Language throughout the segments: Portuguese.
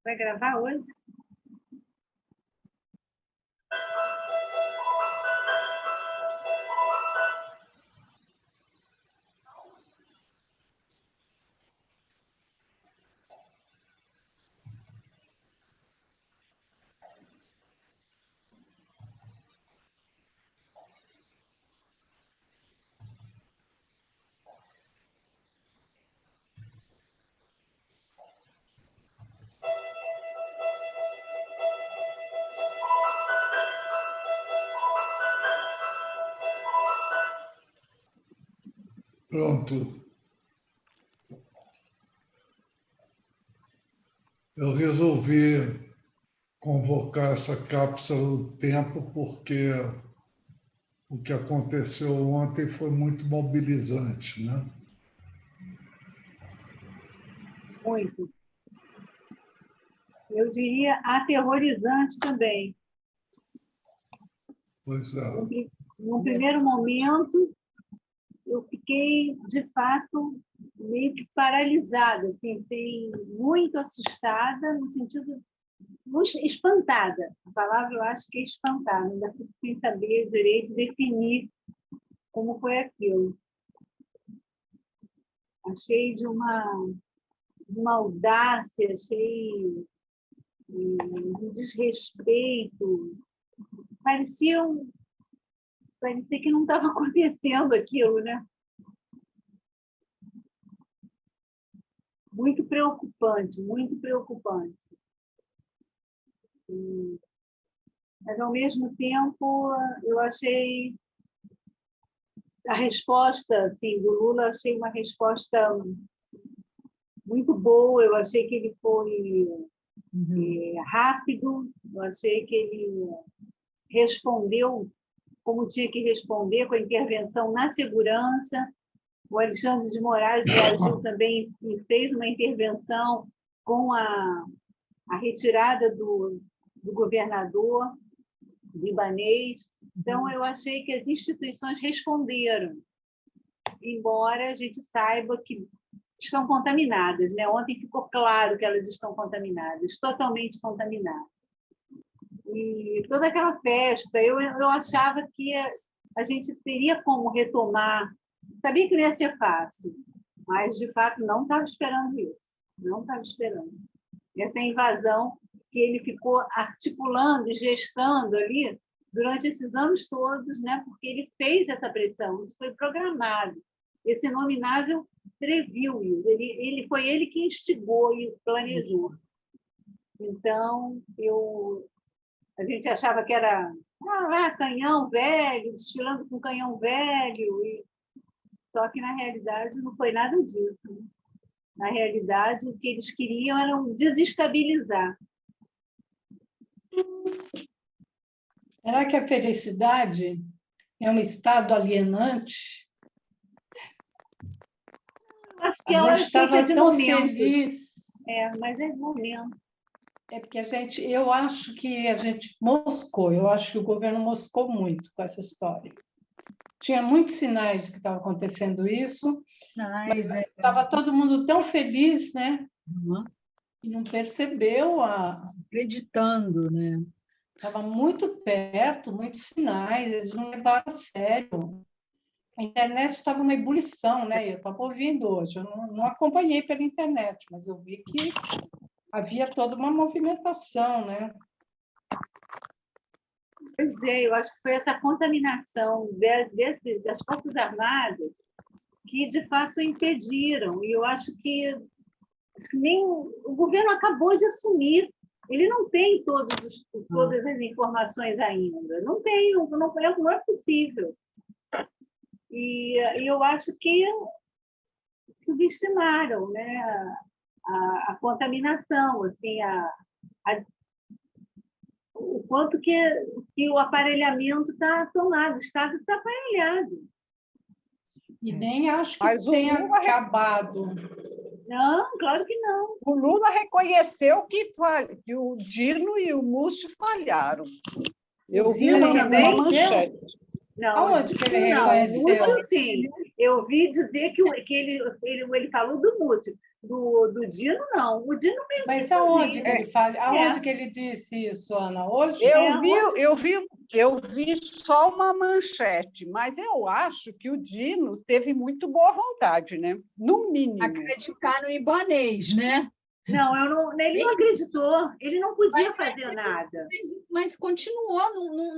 Vai gravar hoje? Pronto. Eu resolvi convocar essa cápsula do tempo porque o que aconteceu ontem foi muito mobilizante, né? Muito. Eu diria aterrorizante também. Pois é. Num primeiro momento, eu fiquei, de fato, meio que paralisada, assim, muito assustada, no sentido muito espantada. A palavra eu acho que é espantada, ainda fico sem saber direito definir como foi aquilo. Achei de uma audácia, achei um desrespeito. Parecia que não estava acontecendo aquilo, né? Muito preocupante, muito preocupante. Mas, ao mesmo tempo, eu achei a resposta assim, do Lula, achei uma resposta muito boa, eu achei que ele foi rápido, eu achei que ele respondeu como tinha que responder, com a intervenção na segurança. O Alexandre de Moraes reagiu também e fez uma intervenção com a retirada do governador libanês. Então, eu achei que as instituições responderam, embora a gente saiba que estão contaminadas, né? Ontem ficou claro que elas estão contaminadas, totalmente contaminadas. E toda aquela festa, eu achava que a gente teria como retomar. Sabia que não ia ser fácil, mas, de fato, não estava esperando isso. Não estava esperando. Essa invasão que ele ficou articulando e gestando ali durante esses anos todos, né? Porque ele fez essa pressão, isso foi programado. Esse inominável previu isso, foi ele que instigou e planejou. Então, a gente achava que era canhão velho, desfilando com canhão velho, só que, na realidade, não foi nada disso. Né? Na realidade, o que eles queriam era desestabilizar. Será que a felicidade é um estado alienante? Acho que ela estava de tão momentos. Feliz. Mas é momento. É porque eu acho que a gente moscou, eu acho que o governo moscou muito com essa história. Tinha muitos sinais de que estava acontecendo isso, mas estava todo mundo tão feliz, né? E não percebeu acreditando, né? Estava muito perto, muitos sinais, eles não levaram a sério. A internet estava uma ebulição, né? Eu estava ouvindo hoje, eu não acompanhei pela internet, mas eu vi que havia toda uma movimentação, né? Pois é, eu acho que foi essa contaminação das Forças Armadas que, de fato, impediram. E eu acho que nem o governo acabou de assumir. Ele não tem todas as informações ainda. Não tem, não é possível. E eu acho que subestimaram, né, a contaminação, assim, o quanto que o aparelhamento está tomado, o Estado está aparelhado. E nem acho que tenha acabado. Não, claro que não. O Lula reconheceu que o Dino e o Múcio falharam. Eu vi Dino uma também? manchete. Não, Aonde que ele não, reconheceu? o Múcio, sim. Eu ouvi dizer que ele falou do Múcio. Do Dino, não. O Dino mesmo. Mas que aonde que podia. ele fala? Aonde que ele disse isso, Ana? Hoje? Eu vi só uma manchete, mas eu acho que o Dino teve muito boa vontade, né? No mínimo. Acreditar no ibanês, né? Não, ele não acreditou. Ele não podia fazer nada. Mas continuou,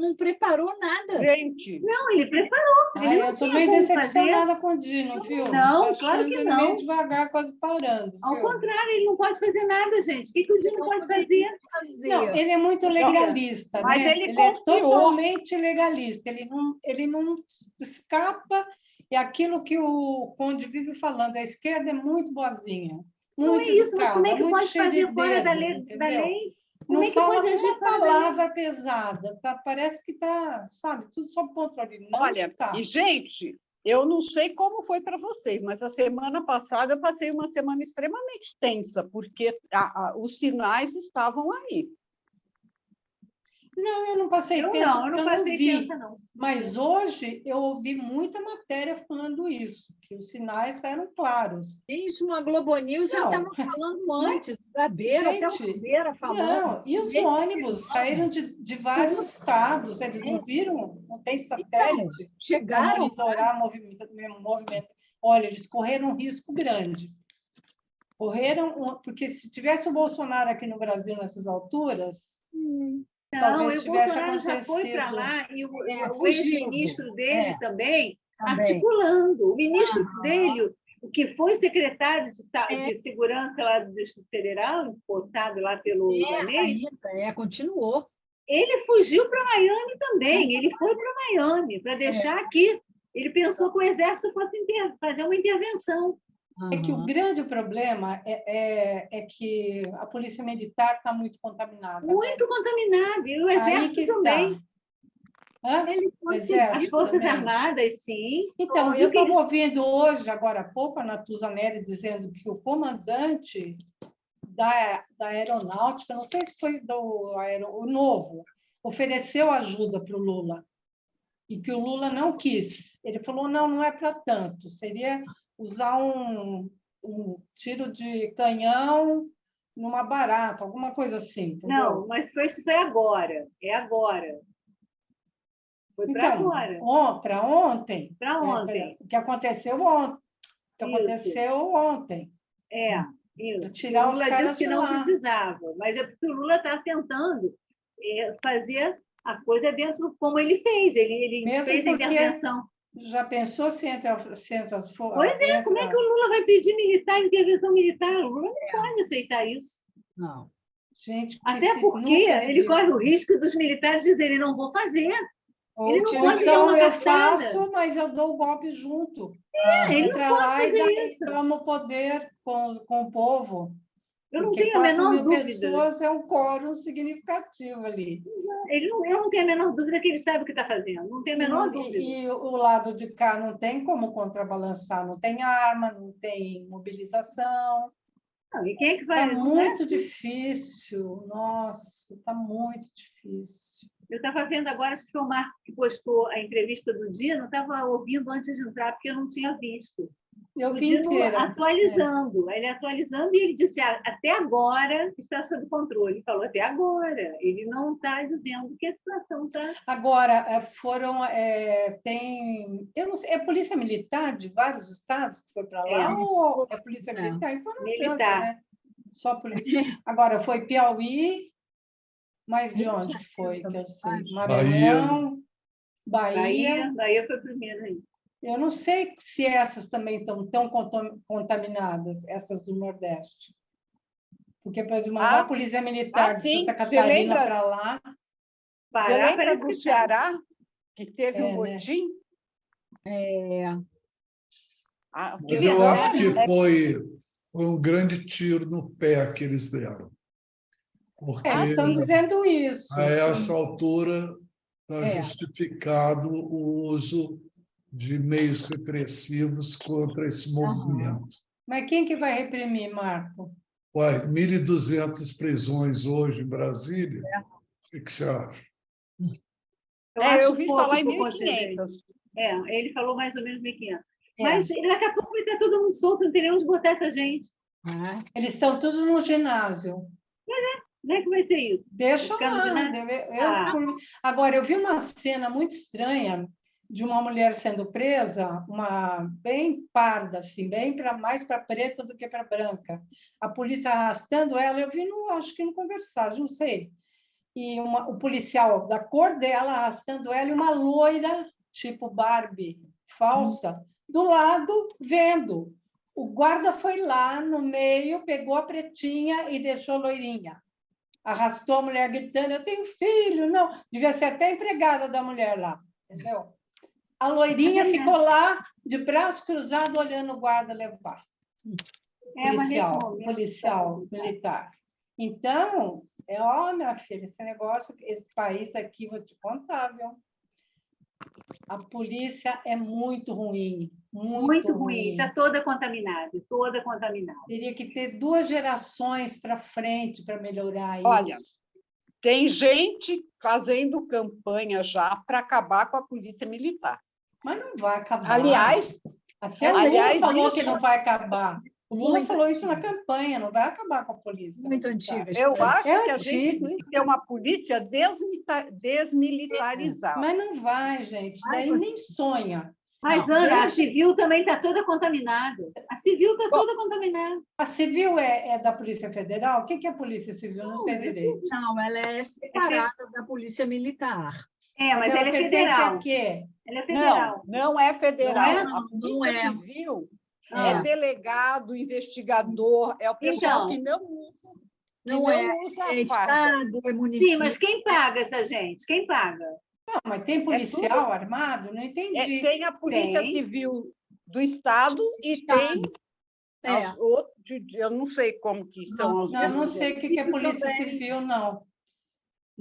não preparou nada. Gente, Não, ele preparou. Ele não Eu estou tinha meio como decepcionada com o Dino, viu? Não, Tô achando claro que ele não. meio devagar, quase parando. Ao viu? contrário, ele não pode fazer nada, gente. O que o Dino pode fazer? Não, ele é muito legalista, mas né? ele é confiou. totalmente legalista. Ele não escapa. E aquilo que o Conde vive falando, a esquerda é muito boazinha, Não muito é isso, mas como é que muito pode cheia de fazer fora da dedos, lei? entendeu? Como Não é que fala pode agir uma fora da lei? palavra pesada, tá? Parece que está, sabe, tudo sob controle. Não olha, está. e gente, eu não sei como foi para vocês, mas a semana passada eu passei uma semana extremamente tensa, porque os sinais estavam aí. Não, eu não passei Eu tensa não porque eu não passei vi. tensa, não. Mas hoje eu ouvi muita matéria falando isso, que os sinais eram claros. Mesmo a Globo News já estava falando antes, da Beira, até o Beira falando. Não, e os ônibus saíram de vários estados, eles não viram? Não tem satélite para chegaram monitorar movimento. Olha, eles correram um risco grande. Porque se tivesse o Bolsonaro aqui no Brasil nessas alturas, talvez o tivesse Bolsonaro já foi para acontecido. lá e o fugiu. ex-ministro dele também, Também. articulando. O ministro dele, o que foi secretário de segurança lá do Distrito Federal, empossado lá pelo Ibanez, continuou. ele fugiu para Miami também. Ele foi para Miami para deixar aqui. Ele pensou que o Exército fosse fazer uma intervenção. É que o grande problema é que a polícia militar está muito contaminada. Muito contaminada, e o Exército também. As Forças Armadas, sim. Então, eu estava ouvindo hoje, agora há pouco, a Natuza Neri dizendo que o comandante da aeronáutica, não sei se foi o novo, ofereceu ajuda para o Lula, e que o Lula não quis. Ele falou, não é para tanto, seria usar um tiro de canhão numa barata, alguma coisa assim. Entendeu? Não, mas isso foi agora. É agora. Foi para agora. Para ontem. Para ontem. O que aconteceu ontem. Isso. Tirar o Lula os caras disse que de não lá. precisava, mas é porque o Lula está tentando fazer a coisa dentro como ele fez. Ele fez a intervenção. Já pensou se entra as forças? Pois é, como é que o Lula vai pedir intervenção militar? O Lula não pode aceitar isso. Não. Gente, até porque ele corre o risco dos militares dizerem, não vou fazer. Ele não pode dar uma eu cartada. faço, mas eu dou o golpe junto. Ele entra não pode lá fazer isso. Toma o poder com o povo. Eu não porque tenho a menor 4.000 dúvida. pessoas é um quórum significativo ali. Eu não tenho a menor dúvida que ele sabe o que está fazendo. Não tenho a menor dúvida. E o lado de cá não tem como contrabalançar. Não tem arma, não tem mobilização. Não, e quem é que vai? Está muito difícil. Nossa, está muito difícil. Eu estava vendo agora, acho que foi o Marco que postou a entrevista do Dino, eu estava ouvindo antes de entrar, porque eu não tinha visto. Eu vi Dino inteira. atualizando. Ele atualizando e ele disse, até agora está sob controle. Ele falou, até agora. Ele não está dizendo que a situação está... Agora, eu não sei, é polícia militar de vários estados que foi para lá ou é polícia militar? Então não adianta, né? Só polícia. Agora, foi Piauí, mas de onde foi, que eu sei? Maranhão, Bahia. Bahia foi primeiro aí. Eu não sei se essas também estão tão contaminadas, essas do Nordeste. Porque, por exemplo, mandar a polícia militar de Santa Catarina para lá... Você lembra do Ceará, que teve um motim? Mas eu acho que foi um grande tiro no pé que eles deram. Porque estão dizendo isso. A essa altura está justificado o uso de meios repressivos contra esse movimento. Mas quem que vai reprimir, Marco? 1.200 prisões hoje em Brasília. O que você acha? Eu acho eu ouvi pouco falar em pro contingente. 1.500. Ele falou mais ou menos 1.500. É. Mas daqui a pouco vai estar todo mundo solto, não tem nem onde botar essa gente. Ah, Eles estão todos no ginásio. Como é que vai ser isso? Deixa Ficar no lá. ginásio? Agora, eu vi uma cena muito estranha de uma mulher sendo presa, uma bem parda, assim, bem mais para preta do que para branca. A polícia arrastando ela, eu vi, acho que no Conversar, não sei. E o policial da cor dela arrastando ela e uma loira, tipo Barbie, falsa, do lado, vendo. O guarda foi lá no meio, pegou a pretinha e deixou a loirinha. Arrastou a mulher gritando, eu tenho filho, não. Devia ser até empregada da mulher lá, entendeu? A loirinha ficou lá, de braço cruzado, olhando o guarda levar. Mas nesse momento, Policial militar. Então, minha filha, esse negócio, esse país aqui, vou te contar, viu? A polícia é muito ruim. Muito ruim. Está toda contaminada, toda contaminada. Teria que ter 2 gerações para frente para melhorar isso. Olha, tem gente fazendo campanha já para acabar com a polícia militar. Mas não vai acabar. Aliás, até o Lula falou que não vai acabar. O Lula falou isso na campanha, não vai acabar com a polícia. muito antiga. Eu acho que a gente tem que ter uma polícia desmilitarizada. Mas não vai, gente. Daí nem sonha. Mas, Ana, a civil também está toda contaminada. A civil está toda contaminada. A civil é da Polícia Federal? O que é a Polícia Civil? Não sei direito. Não, ela é separada da Polícia Militar. Mas ela é federal. A quê? Ela é federal. Não é federal. A Polícia Civil é delegado, investigador, é o pessoal que não usa. Não é Estado, é município. Sim, mas quem paga essa gente? Quem paga? Não, mas tem policial armado? Não entendi. Tem a Polícia Civil do Estado e tem outros, eu não sei como que são os... Não sei o que é Polícia Civil, não.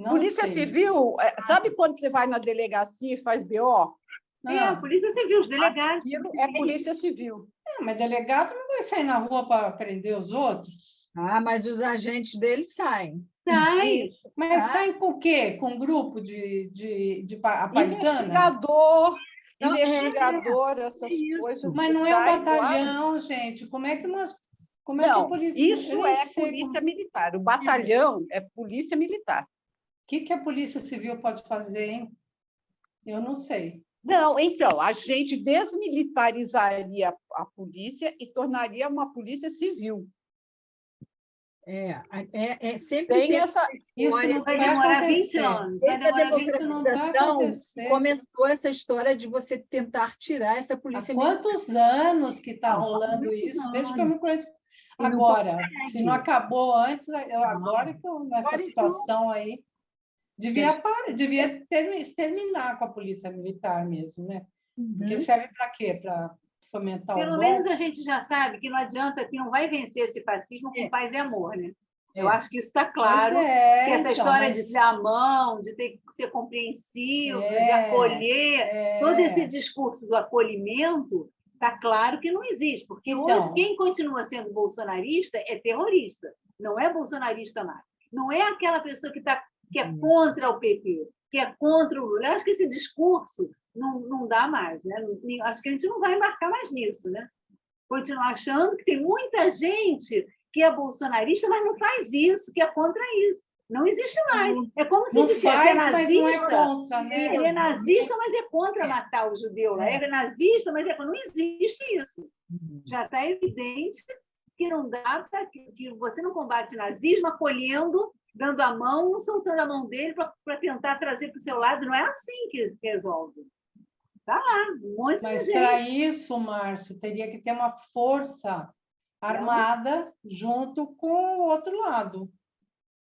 Polícia Civil, sabe quando você vai na delegacia e faz BO? A Polícia Civil, os delegados. Aquilo é Polícia Civil. Mas delegado não vai sair na rua para prender os outros? Mas os agentes deles saem. Saem. Mas saem com o quê? Com um grupo de paisana? Investigador, essas coisas. Mas não é um batalhão, gente. Como é que a polícia... Isso é polícia militar. O batalhão é polícia militar. O que a Polícia Civil pode fazer, hein? Eu não sei. Não, então, a gente desmilitarizaria a polícia e tornaria uma polícia civil. Sempre tem essa... Isso não vai demorar 20 anos. Desde a democratização começou essa história de você tentar tirar essa polícia militar. Há quantos anos que está rolando isso? Desde que eu me conheço. Agora, se não acabou antes, agora que eu nessa situação aí, devia exterminar com a polícia militar mesmo, né? Porque serve para quê? Para fomentar o Pelo menos a gente já sabe que não adianta, que não vai vencer esse fascismo com paz e amor, né? Eu acho que isso está claro, que essa história de dar a mão, de ter que ser compreensivo, de acolher, todo esse discurso do acolhimento, está claro que não existe, porque hoje quem continua sendo bolsonarista é terrorista, não é bolsonarista mais. Não é aquela pessoa que é contra o PT, que é contra o Lula. Eu acho que esse discurso não dá mais, né? Acho que a gente não vai embarcar mais nisso, né? Continuar achando que tem muita gente que é bolsonarista, mas não faz isso, que é contra isso. Não existe mais. É como se dissesse, é nazista. Ele é nazista, mas é contra matar o judeu lá. É nazista, mas não existe isso. Já está evidente que não dá que você não combate nazismo acolhendo, dando a mão, soltando a mão dele para tentar trazer para o seu lado. Não é assim que se resolve. Está lá, um monte de gente. Mas para isso, Márcio, teria que ter uma força armada junto com o outro lado.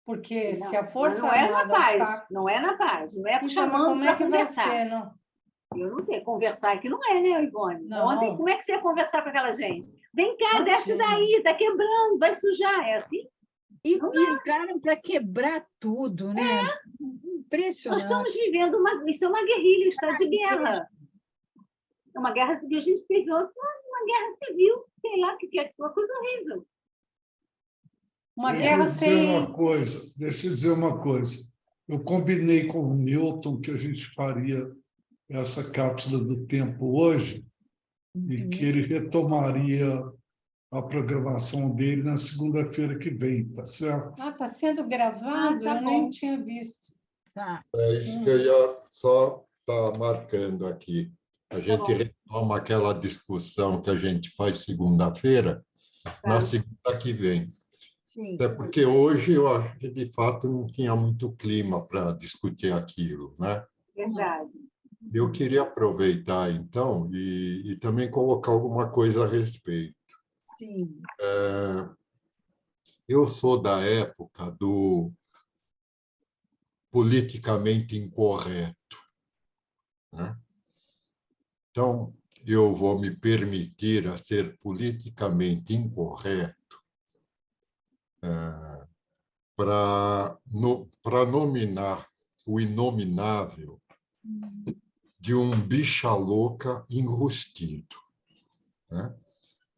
Porque se a força armada... Não é na paz. Não é chamando para conversar. Vai ser, não? Eu não sei, conversar aqui não é, né, Ivone? Ontem, como é que você ia conversar com aquela gente? Vem cá, desce daí, está quebrando, vai sujar. É assim? E cara, para quebrar tudo, né? Impressionante. Nós estamos vivendo isso é uma guerrilha, um estado de guerra. É uma guerra que a gente teve ontem, uma guerra civil, sei lá, que é uma coisa horrível. Uma guerra sem... Deixa eu dizer uma coisa. Eu combinei com o Newton que a gente faria essa cápsula do tempo hoje e que ele retomaria a programação dele na segunda-feira que vem, tá certo? Ah, está sendo gravado? tá Eu bom. nem tinha visto. Tá. É isso que eu ia só estar marcando aqui. A gente retoma aquela discussão que a gente faz segunda-feira, na segunda que vem. Sim. Até porque hoje eu acho que, de fato, não tinha muito clima para discutir aquilo, né? Verdade. Eu queria aproveitar, então, e também colocar alguma coisa a respeito. Sim. Eu sou da época do politicamente incorreto, né? Então, eu vou me permitir a ser politicamente incorreto para nominar o inominável de um bicha louca enrustido, né?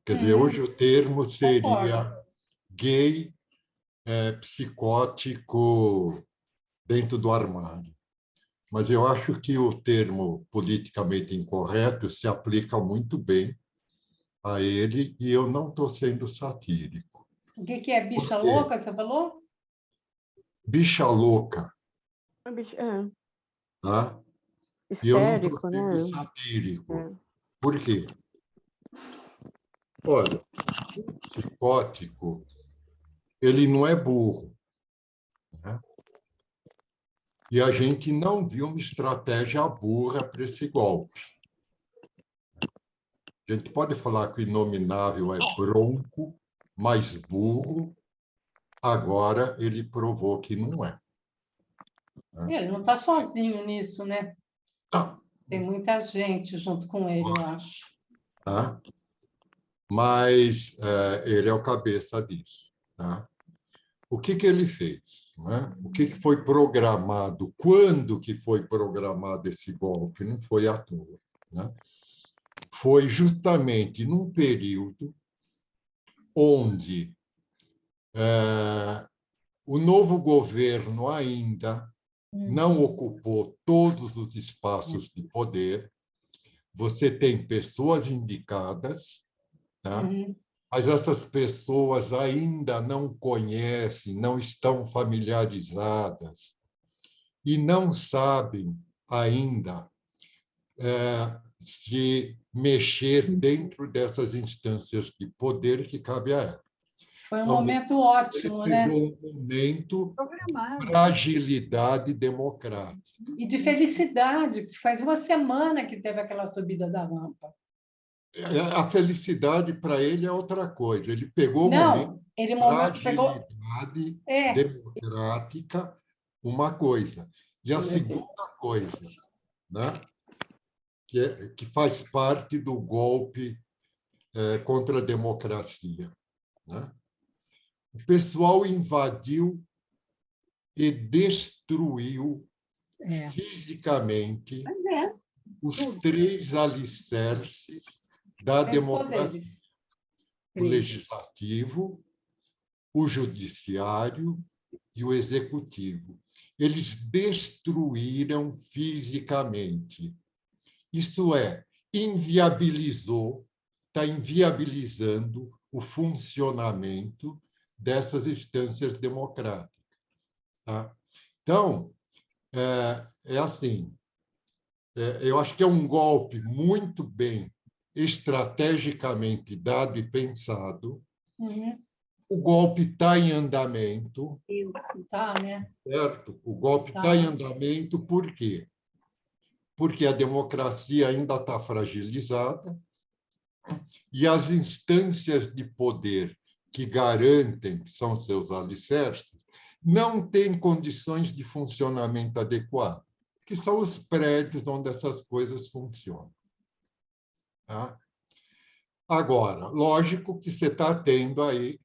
Quer dizer, hoje o termo seria gay psicótico dentro do armário. Mas eu acho que o termo politicamente incorreto se aplica muito bem a ele e eu não estou sendo satírico. O que é bicha louca, você falou? Bicha louca. Tá? E eu não estou Histérico, sendo né? satírico. Por quê? Olha, o psicótico, ele não é burro, né? E a gente não viu uma estratégia burra para esse golpe. A gente pode falar que o inominável é bronco, mas burro. Agora ele provou que não é. Ele não está sozinho nisso, né? Tá. Tem muita gente junto com ele, eu acho. Tá? Mas ele é o cabeça disso. Tá? O que ele fez? Né? O que foi programado? Quando que foi programado esse golpe? Não foi à toa. Né? Foi justamente num período onde o novo governo ainda não ocupou todos os espaços de poder. Você tem pessoas indicadas, tá? Mas essas pessoas ainda não conhecem, não estão familiarizadas e não sabem ainda se mexer dentro dessas instâncias de poder que cabe a ela. Foi um momento ótimo, né? Um momento para agilidade democrática. E de felicidade, que faz uma semana que teve aquela subida da rampa. A felicidade para ele é outra coisa. Ele pegou o momento para agilidade democrática, uma coisa. E a segunda coisa, né, que faz parte do golpe contra a democracia, né? O pessoal invadiu e destruiu fisicamente os 3 alicerces da democracia: o legislativo, o judiciário e o executivo. Eles destruíram fisicamente. Isso está inviabilizando o funcionamento dessas instâncias democráticas. Tá? Então, assim, eu acho que é um golpe muito bem estrategicamente dado e pensado. O golpe está em andamento. Tá, né? Certo? O golpe está em andamento por quê? Porque a democracia ainda está fragilizada e as instâncias de poder que garantem, que são seus alicerces, não têm condições de funcionamento adequado, que são os prédios onde essas coisas funcionam. Tá? Agora, lógico que você está tendo aí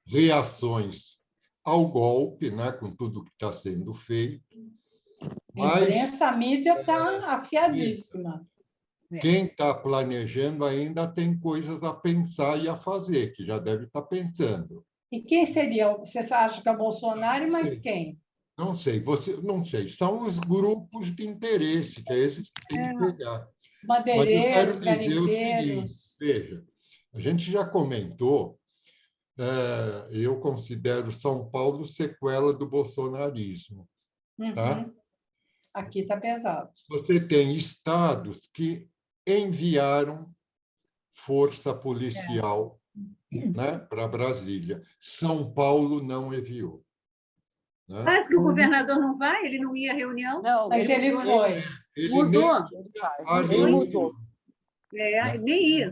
reações ao golpe, né, com tudo que está sendo feito. Mas, a imprensa, a mídia está afiadíssima. Quem está planejando ainda tem coisas a pensar e a fazer, que já deve estar pensando. E quem seria? Você acha que é o Bolsonaro, mas quem? Não sei, não sei. São os grupos de interesse, que é esses que tem que pegar. Mas eu quero Madeireiros, dizer o seguinte, garimpeiros. veja, a gente já comentou, eu considero São Paulo sequela do bolsonarismo, tá? Uhum. Aqui está pesado. Você tem estados que enviaram força policial, né, para Brasília. São Paulo não enviou. Né? Mas que o governador não vai? Ele não ia à reunião? Não, Mas ele mudou, foi. Ele Mudou? Ele mudou. Nem ia.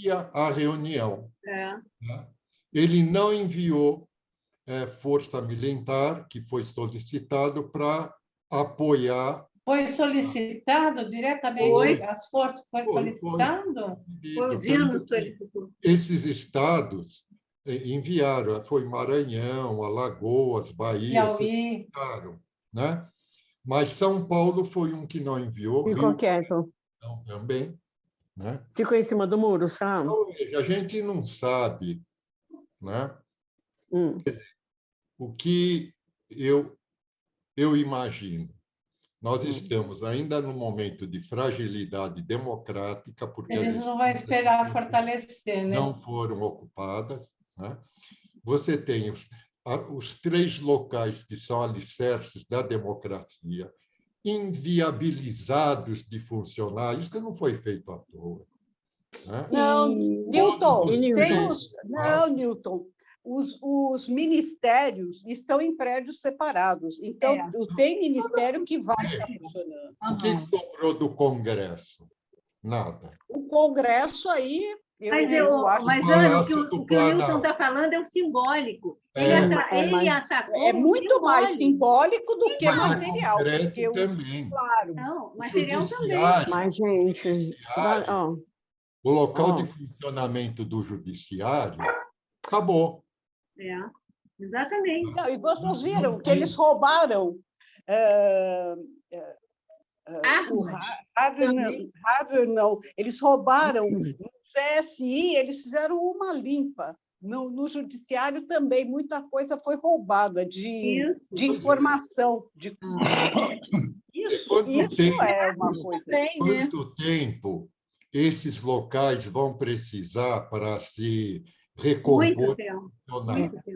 ia à reunião. É. Né? Ele não enviou força militar, que foi solicitado para apoiar. Foi solicitado diretamente, as forças foi Foi. solicitado? Foi o Dino solicitou. Esses estados enviaram, foi Maranhão, Alagoas, Bahia, Piauí. né? Mas São Paulo foi um que não enviou. Ficou quieto. Também. Né? Ficou em cima do muro, sabe? Então, a gente não sabe, né? O que eu imagino. Nós estamos ainda num momento de fragilidade democrática, porque eles não vão esperar fortalecer, né? Não foram ocupadas. Né? Você tem os 3 locais que são alicerces da democracia inviabilizados de funcionar. Isso não foi feito à toa. Né? Não, Newton, Newton. Newton. Os ministérios estão em prédios separados. Então, tem ministério que vai estar funcionando. O que sobrou do Congresso? Nada. O Congresso aí... Mas, Ana, o que o Newton está falando é o simbólico. Ele atacou é muito mais simbólico do que material. Porque também. Claro. Não, material também. Mas, gente... O local de funcionamento do judiciário acabou. Exatamente. Não, e vocês viram que eles roubaram eles roubaram no GSI, eles fizeram uma limpa. No judiciário também, muita coisa foi roubada de informação. Isso é uma coisa. Quanto tempo esses locais vão precisar para se recompor? Muito tempo.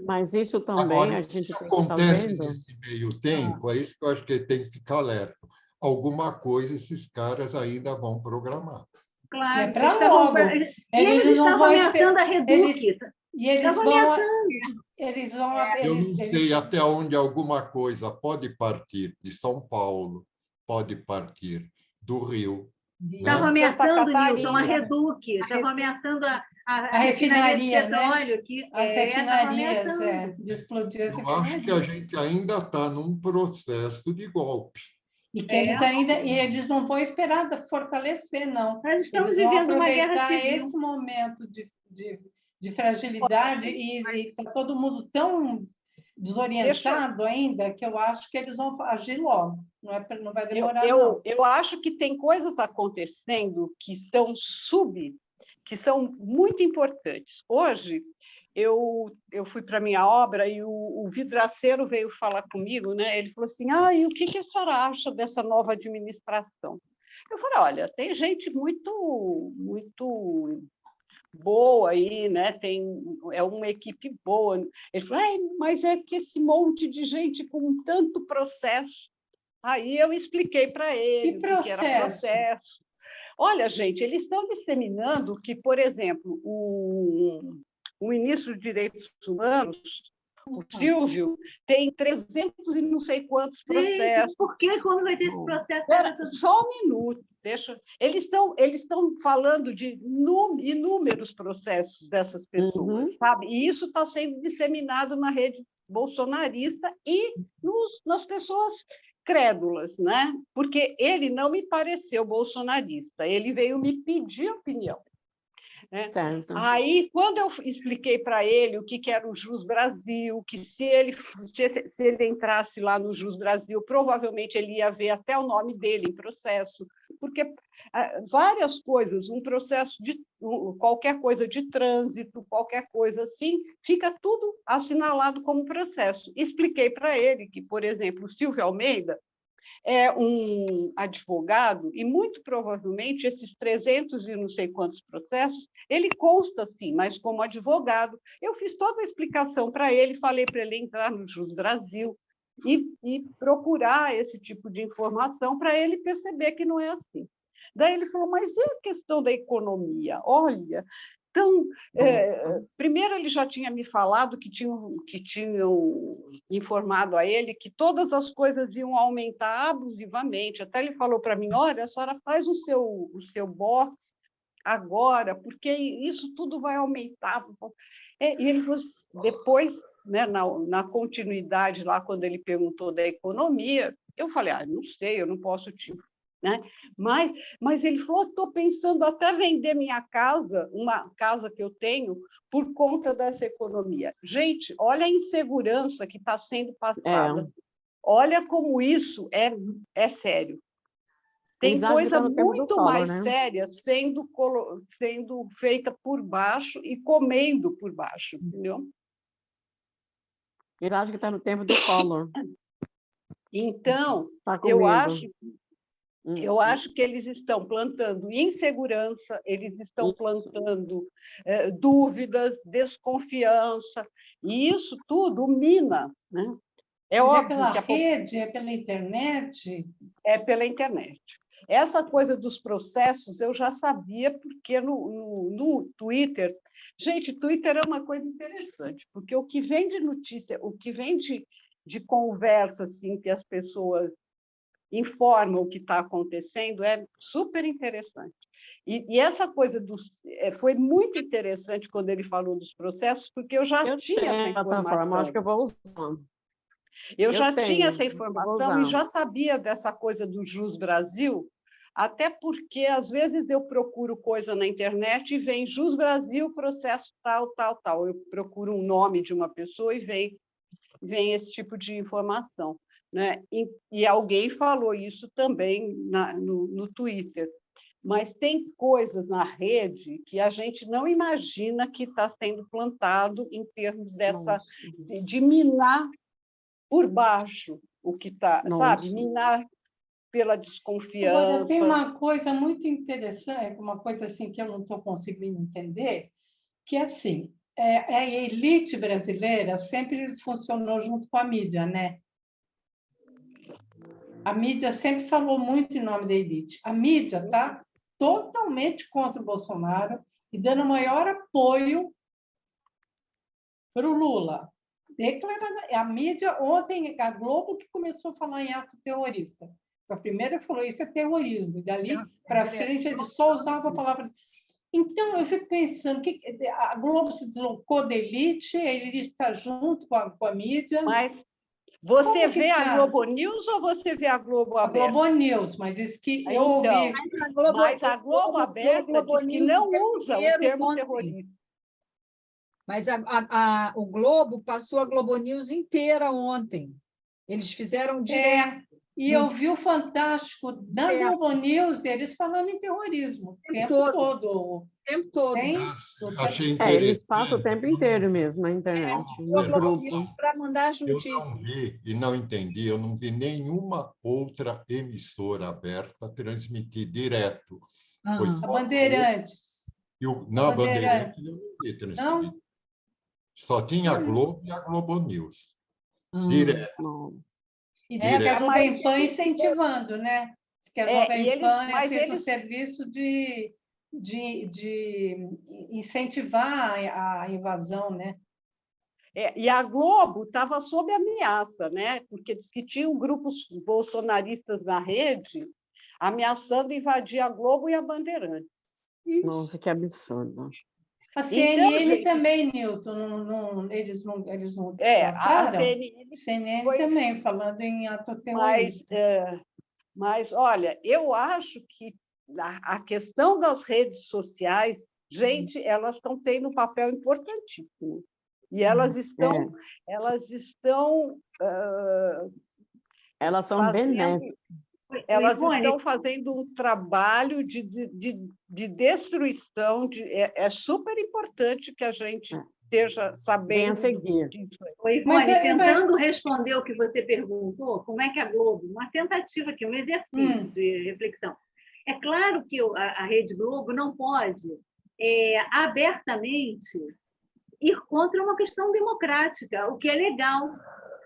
Mas isso também Agora, a gente acontece nesse meio tempo, é isso que eu acho que tem que ficar alerta. Alguma coisa esses caras ainda vão programar. Claro. É para logo. Eles estavam ameaçando a Reduc. Eles vão... Eu não sei até onde alguma coisa pode partir de São Paulo, pode partir do Rio. Estavam ameaçando, Newton, a Reduc, estavam ameaçando a refinaria de petróleo. Né? As refinarias, de explodir as refinarias. Eu acho que a gente ainda está num processo de golpe. E que eles não vão esperar fortalecer, não. Nós estamos vivendo uma guerra civil. Esse momento de fragilidade e está todo mundo tão desorientado ainda que eu acho que eles vão agir logo. Não vai demorar, não. Eu acho que tem coisas acontecendo que são muito importantes. Hoje, eu fui para a minha obra e o vidraceiro veio falar comigo, né? Ele falou assim, e o que a senhora acha dessa nova administração? Eu falei, olha, tem gente muito, muito boa aí, né? É uma equipe boa. Ele falou, mas é que esse monte de gente com tanto processo. Aí eu expliquei para ele o que era processo. Olha, gente, eles estão disseminando que, por exemplo, o ministro de Direitos Humanos, o Silvio, tem 300 e não sei quantos processos. Gente, por que? Quando vai ter esse processo? Só um minuto. Eles estão falando de inúmeros processos dessas pessoas, sabe? E isso está sendo disseminado na rede bolsonarista e nas pessoas crédulas, né? Porque ele não me pareceu bolsonarista, ele veio me pedir opinião. Né? Aí, quando eu expliquei para ele o que era o Jus Brasil, que se ele entrasse lá no Jus Brasil, provavelmente ele ia ver até o nome dele em processo, porque várias coisas, um processo de qualquer coisa de trânsito, qualquer coisa assim, fica tudo assinalado como processo. Expliquei para ele que, por exemplo, o Silvio Almeida é um advogado e, muito provavelmente, esses 300 e não sei quantos processos, ele consta, sim, mas como advogado. Eu fiz toda a explicação para ele, falei para ele entrar no Jus Brasil e procurar esse tipo de informação para ele perceber que não é assim. Daí ele falou, mas e a questão da economia? Olha, então, primeiro ele já tinha me falado que tinham informado a ele que todas as coisas iam aumentar abusivamente. Até ele falou para mim, olha, a senhora faz o seu box agora, porque isso tudo vai aumentar. E ele falou, depois, né, na continuidade, lá quando ele perguntou da economia, eu falei, não sei, eu não posso te... Né? Mas ele falou, estou pensando até vender minha casa, uma casa que eu tenho, por conta dessa economia. Gente, olha a insegurança que está sendo passada. Olha como isso é sério. Tem coisa muito mais séria sendo feita por baixo e comendo por baixo, entendeu? Eles acham que está no tempo do Collor. Então, tá eu acho que eles estão plantando insegurança, eles estão plantando dúvidas, desconfiança, e isso tudo mina, né? Óbvio pela rede, é pela internet? É pela internet. Essa coisa dos processos eu já sabia, porque no Twitter... Gente, Twitter é uma coisa interessante, porque o que vem de notícia, o que vem de conversa, assim, que as pessoas informam o que está acontecendo, é super interessante. E essa coisa foi muito interessante quando ele falou dos processos, porque eu já tinha essa informação. Acho que eu vou usar. Eu já tinha essa informação e já sabia dessa coisa do Jus Brasil, até porque, às vezes, eu procuro coisa na internet e vem Jus Brasil, processo tal, tal, tal. Eu procuro um nome de uma pessoa e vem esse tipo de informação. Né? E alguém falou isso também no Twitter. Mas tem coisas na rede que a gente não imagina que está sendo plantado em termos de minar por baixo o que está, sabe? Minar pela desconfiança. Agora, tem uma coisa muito interessante, uma coisa assim que eu não estou conseguindo entender, que é assim, a elite brasileira sempre funcionou junto com a mídia, né? A mídia sempre falou muito em nome da elite. A mídia está totalmente contra o Bolsonaro e dando maior apoio para o Lula. A mídia, ontem, a Globo que começou a falar em ato terrorista. A primeira falou, isso é terrorismo. E dali para frente, ele só usava a palavra... Então, eu fico pensando, que a Globo se deslocou da elite, a elite está junto com a mídia... Mas você vê a Globo News ou você vê a Globo Aberta? A Globo News, mas diz que eu ouvi... Mas a Globo Aberta diz que não usa o termo terrorista. Mas o Globo passou a Globo News inteira ontem. Eles fizeram direto. E eu vi o Fantástico da Globo News, eles falando em terrorismo o tempo todo. O tempo todo. Achei interessante. Eles passam o tempo inteiro mesmo na internet, nos grupos. Para mandar notícias. Eu não vi e não entendi, eu não vi nenhuma outra emissora aberta transmitir direto. Foi só a Bandeirantes. Na Bandeirantes eu não vi transmitir. Não? Só tinha a Globo e a Globo News. Direto. E diz que a Jovem Pan incentivando, né? Que a Jovem Pan fez o serviço de incentivar a invasão, né? E a Globo estava sob ameaça, né? Porque diz que tinham grupos bolsonaristas na rede ameaçando invadir a Globo e a Bandeirantes. Nossa, que absurdo. A CNN também, Nilton, eles não passaram? A CNN também, falando em ato terrorista. Mas, olha, eu acho que a questão das redes sociais, gente, elas estão tendo um papel importantíssimo. E elas estão... Elas são benéficas. Elas Ivone, estão fazendo um trabalho de destruição. É super importante que a gente esteja sabendo seguir. disso. Ivone, tentando responder o que você perguntou, como é que a Globo, uma tentativa aqui, um exercício de reflexão. É claro que a Rede Globo não pode abertamente ir contra uma questão democrática, o que é legal.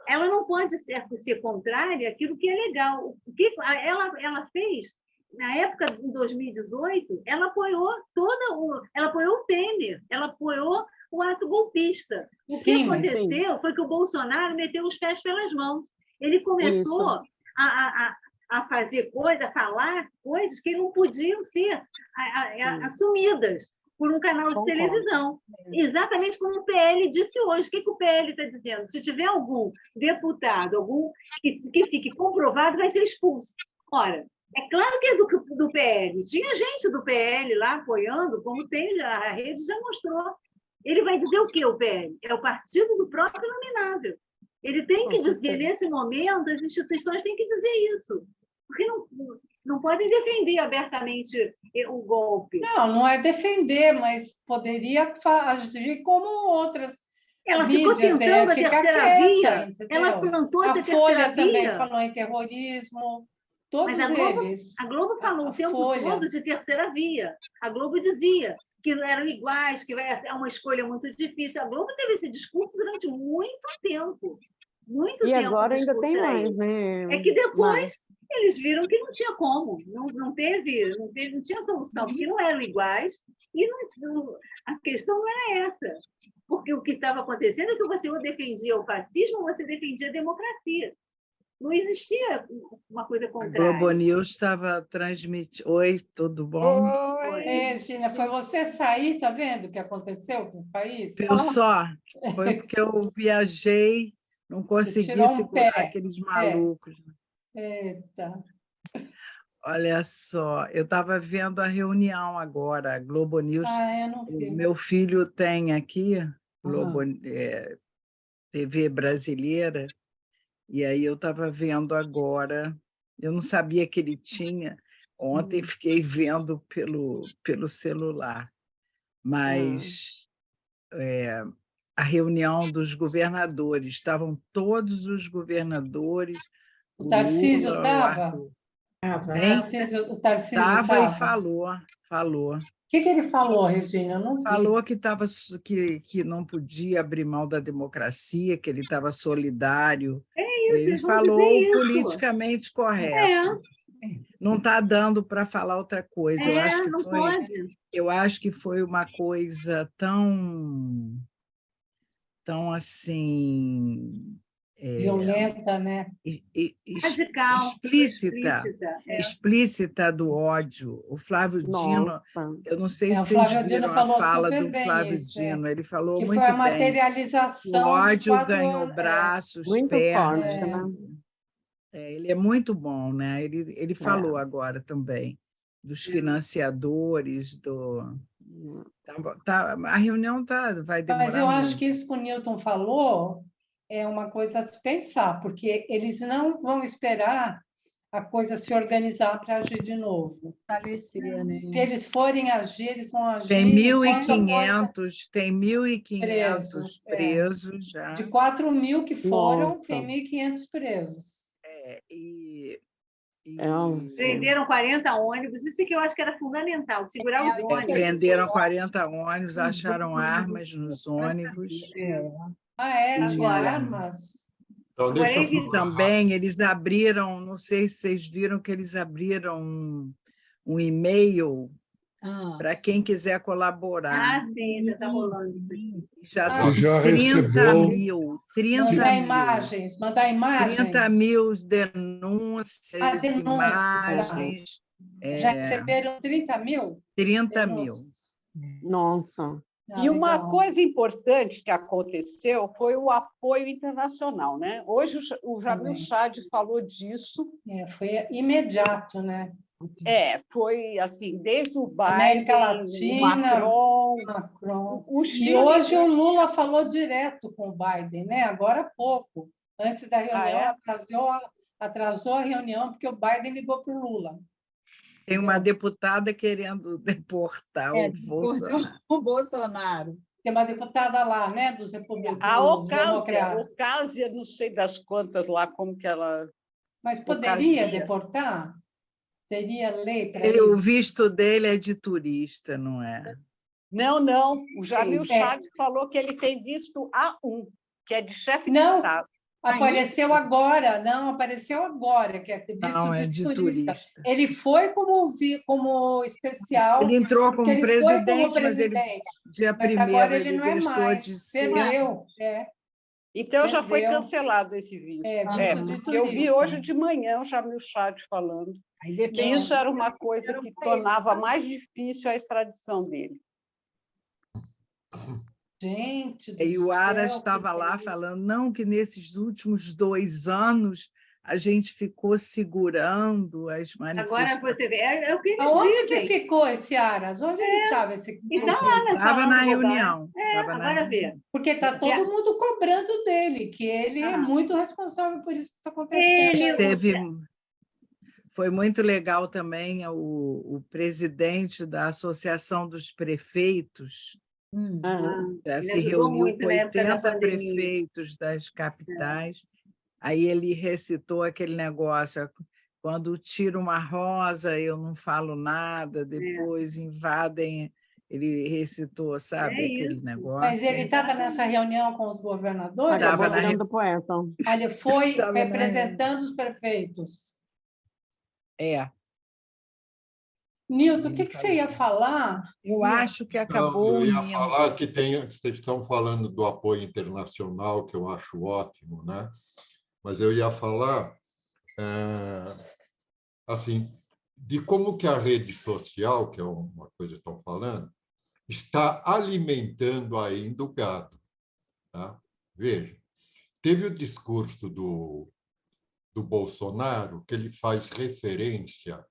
Ela não pode ser contrária àquilo que é legal. O que ela fez, na época de 2018, ela apoiou o Temer, ela apoiou o ato golpista. O que aconteceu foi que o Bolsonaro meteu os pés pelas mãos. Ele começou a fazer coisas, a falar coisas que não podiam ser assumidas por um canal de televisão. Exatamente como o PL disse hoje. O que o PL está dizendo? Se tiver algum deputado, que fique comprovado, vai ser expulso. Ora, é claro que é do PL. Tinha gente do PL lá apoiando, como tem, a rede já mostrou. Ele vai dizer o quê, o PL? É o partido do próprio nominável. Ele tem que dizer, nesse momento, as instituições têm que dizer isso. Porque não podem defender abertamente o golpe. Não é defender, mas poderia agir como outras. Ela ficou tentando a terceira via. Ela plantou essa terceira via. A Folha também falou em terrorismo. Todos eles. A Globo falou o tempo todo de terceira via. A Globo dizia que eram iguais, que é uma escolha muito difícil. A Globo teve esse discurso durante muito tempo. E agora ainda tem mais, né? É que depois eles viram que não tinha como, não tinha solução, porque não eram iguais, e a questão não era essa. Porque o que estava acontecendo é que você ou defendia o fascismo ou você defendia a democracia. Não existia uma coisa contrária. A Globo News estava transmitindo. Oi, tudo bom? Oi, Gina, foi você sair, tá vendo o que aconteceu com os países? Viu só? Foi porque eu viajei, não consegui segurar aqueles malucos. Eita. Olha só, eu estava vendo a reunião agora, a Globo News. Eu não vi. Meu filho tem aqui, Globo, TV brasileira, e aí eu estava vendo agora, eu não sabia que ele tinha, ontem fiquei vendo pelo celular, mas a reunião dos governadores, estavam todos os governadores. O Tarcísio estava? O Tarcísio estava e falou. O que ele falou, Regina? Eu não vi. Falou que não podia abrir mão da democracia, que ele estava solidário. Ele falou politicamente correto. Não está dando para falar outra coisa. Eu acho que foi uma coisa tão assim... violenta, né? Radical, explícita do ódio. O Flávio Dino, eu não sei se vocês viram a fala do Flávio Dino, ele falou muito bem. Que foi a materialização. O ódio ganhou braços, pernas. Ele é muito bom, né? Ele falou agora também dos financiadores, a reunião vai demorar. Mas eu acho que isso que o Newton falou é uma coisa a se pensar, porque eles não vão esperar a coisa se organizar para agir de novo. Fortalecer, né? Se eles forem agir, eles vão agir... Tem 1.500 presos já. De 4.000 que foram, tem 1.500 presos. Prenderam 40 ônibus, isso que eu acho que era fundamental, segurar os ônibus. Prenderam 40 ônibus, acharam armas nos ônibus. Tinha armas. Então, também eles abriram, não sei se vocês viram que eles abriram um e-mail para quem quiser colaborar. Sim, já está rolando. Já 30 mil. Mandar imagens. 30 mil denúncias, imagens. Já receberam 30 mil? 30 mil. Nossa. E uma coisa importante que aconteceu foi o apoio internacional, né? Hoje o Jamil Chad falou disso. Foi imediato, né? Foi assim, desde o Biden, América Latina, o Macron. E hoje o Lula falou direto com o Biden, né? Agora há pouco. Antes da reunião, ela trazou atrasou a reunião porque o Biden ligou para o Lula. Tem uma deputada querendo deportar o Bolsonaro. O Bolsonaro. Tem uma deputada lá, né, dos republicanos, A dos Ocásia, democratas. Ocásia, não sei das quantas lá, como que ela... Mas poderia Ocásia. deportar? Teria lei para O isso? visto dele é de turista, não é? Não. O Jamil É. Chad falou que ele tem visto A1, que é de chefe de Não. Estado. Apareceu agora, que é visto Não, é de de turista. Ele foi como especial. Ele entrou porque como ele foi como presidente, mas ele, presidente. dia Mas agora 1º ele não é deixou mais. de ser. Perdeu. Então já foi Perdeu. cancelado esse visto. Visto de Porque eu vi turista. hoje de manhã o Jamil Chad falando Aí que depende. isso era uma coisa que tornava mais difícil a extradição dele. Gente do E o Aras céu, estava que lá delícia. falando, não, que nesses últimos 2 anos a gente ficou segurando as Agora manifestações. você vê, é o que eles Aonde que dizem. ficou esse Aras? Onde ele estava? Então, lá na Estava sala na do Obama. reunião. Tava na Agora vê. reunião. Porque está todo mundo cobrando dele, que ele é muito responsável por isso que está acontecendo. Foi muito legal também o presidente da Associação dos Prefeitos, já Ele se ajudou reuniu muito com na época da 80 pandemia. prefeitos das capitais. Aí ele recitou aquele negócio, quando tiro uma rosa, eu não falo nada, depois invadem. Ele recitou, sabe, aquele negócio. Mas ele estava nessa reunião com os governadores? Estava Acabou virando poeta. Ele foi Estava na representando os prefeitos. Nilton, o que você ia falar? Eu acho que acabou Eu ia unindo. falar que vocês estão falando do apoio internacional, que eu acho ótimo, né? Mas eu ia falar assim, de como que a rede social, que é uma coisa que estão falando, está alimentando ainda o gado. Tá? Veja, teve o discurso do Bolsonaro, que ele faz referência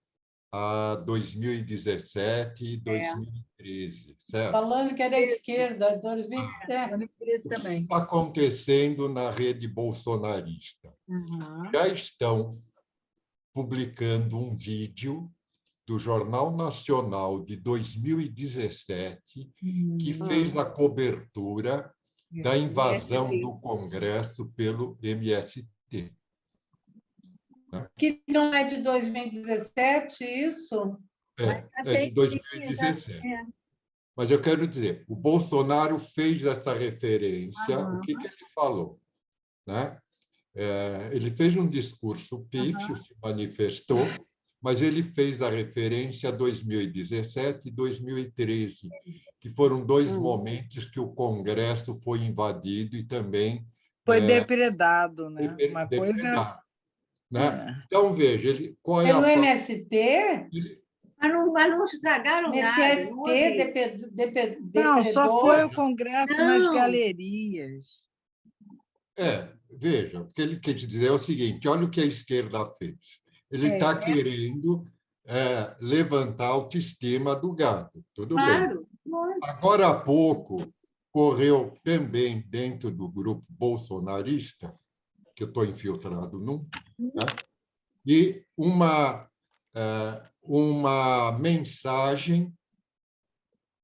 a 2017 e 2013, certo? Falando que era esquerda, 2013 também. O que está acontecendo na rede bolsonarista? Já estão publicando um vídeo do Jornal Nacional de 2017 que fez a cobertura da invasão do Congresso pelo MST. Que não é de 2017, isso? É de 2017. Mas eu quero dizer, o Bolsonaro fez essa referência, o que ele falou? Né? Ele fez um discurso pífio, se manifestou, mas ele fez a referência a 2017 e 2013, que foram 2 momentos que o Congresso foi invadido e também... Foi depredado, né? Uma depredado, coisa... né? Então, veja, qual é Pelo a... MST? Mas não estragaram nada. Não, só foi o Congresso nas Não. galerias. Veja, o que ele quer dizer é o seguinte, olha o que a esquerda fez. Ele está querendo levantar a autoestima do gado. Tudo bem. Agora há pouco, correu também dentro do grupo bolsonarista, que eu estou infiltrado num, né? E uma mensagem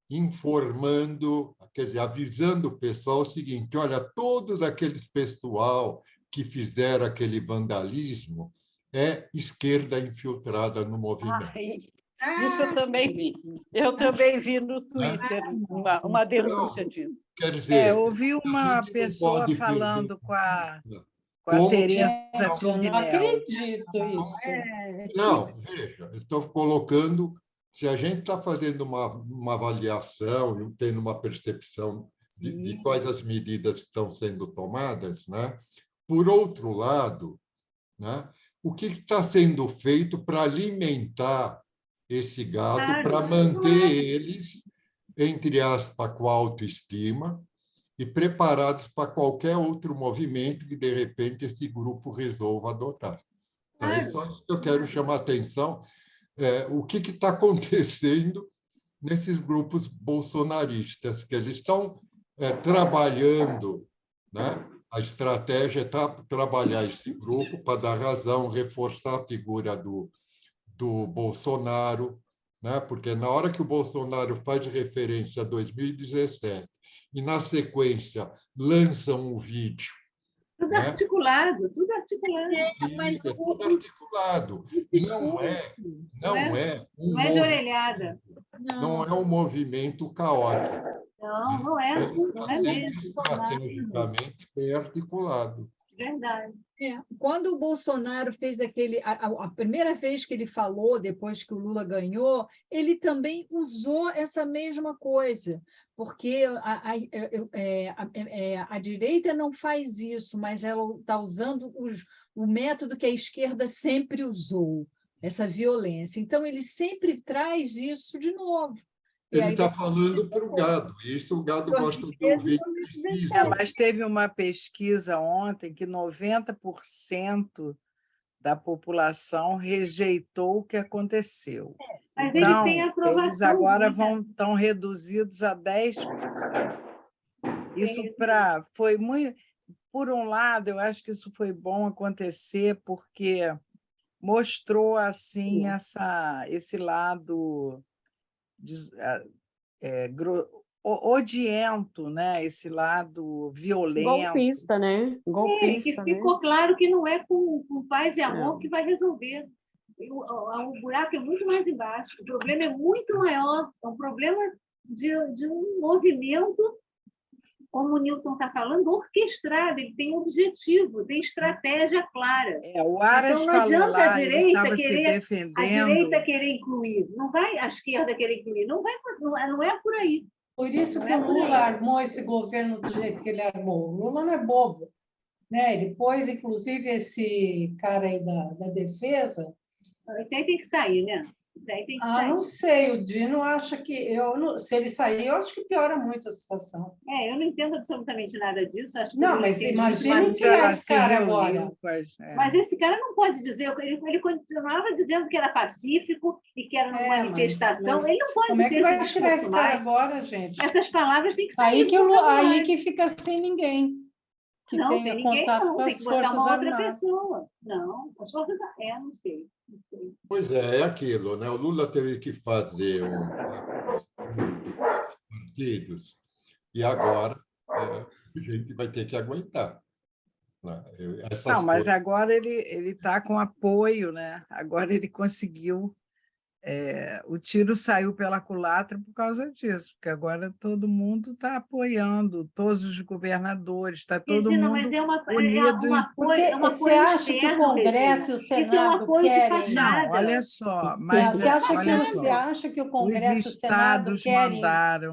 informando, quer dizer, avisando o pessoal o seguinte, olha, todos aqueles pessoal que fizeram aquele vandalismo é esquerda infiltrada no movimento. Isso eu também vi. Eu também vi no Twitter uma denúncia disso. Quer dizer, ouvi uma pessoa falando com a Tereza Eu Cruvinel. não acredito isso. Não, veja, eu estou colocando, se a gente está fazendo uma avaliação e tendo uma percepção de quais as medidas que estão sendo tomadas, né? Por outro lado, né? O que está sendo feito para alimentar esse gado, para manter eles, entre aspas, com autoestima e preparados para qualquer outro movimento que, de repente, esse grupo resolva adotar. Então, é só isso que eu quero chamar a atenção. O que está acontecendo nesses grupos bolsonaristas, que eles estão trabalhando, né, A estratégia é trabalhar esse grupo para dar razão, reforçar a figura do Bolsonaro, né? Porque na hora que o Bolsonaro faz referência a 2017 e, na sequência, lança um vídeo. Tudo Né? articulado, tudo articulado. Isso, é tudo articulado. Não é de orelhada. Não é um movimento caótico. Não, não é. Não é mesmo. Estrategicamente bem articulado. Verdade. Quando o Bolsonaro fez a primeira vez que ele falou, depois que o Lula ganhou, ele também usou essa mesma coisa, porque a direita não faz isso, mas ela está usando o método que a esquerda sempre usou, essa violência. Então, ele sempre traz isso de novo. Ele está falando para o gado, isso o gado gosta de ouvir. Mas teve uma pesquisa ontem que 90% da população rejeitou o que aconteceu. Mas então, ele tem aprovação. Eles agora estão reduzidos a 10%. Isso foi muito... Por um lado, eu acho que isso foi bom acontecer, porque mostrou assim esse lado odiento, né? Esse lado violento. Golpista, né? Golpista, que ficou claro que não é com paz e amor que vai resolver. O buraco é muito mais embaixo. O problema é muito maior. É um problema de um movimento, como o Newton está falando, orquestrado. Ele tem objetivo, tem estratégia clara. O Aras então, não adianta lá, a direita querer incluir. Não vai a esquerda querer incluir. Não é por aí. Por isso que o Lula armou esse governo do jeito que ele armou. O Lula não é bobo, né? Ele pôs, inclusive, esse cara aí da defesa. Esse aí tem que sair, né? Não sei, o Dino acha que... se ele sair, eu acho que piora muito a situação. Eu não entendo absolutamente nada disso. Acho que mas imagine tirar esse cara agora. Mas esse cara não pode dizer... Ele continuava dizendo que era pacífico e que era uma manifestação. Ele não pode como é que vai tirar esse cara agora, gente? Essas palavras têm que sair. Aí que fica sem ninguém. Que não, tenha sem contato ninguém, com tem as que botar forças uma outra armadas. pessoa. Não, as forças... não sei. Pois é aquilo, né? O Lula teve que fazer partidos e agora a gente vai ter que aguentar. Né? Mas agora ele está com apoio, né? Agora ele conseguiu... o tiro saiu pela culatra por causa disso, porque agora todo mundo está apoiando, todos os governadores, está todo mundo unido. Você acha que o Congresso e o Senado querem... Não, olha só, mas você acha que o Congresso e o Senado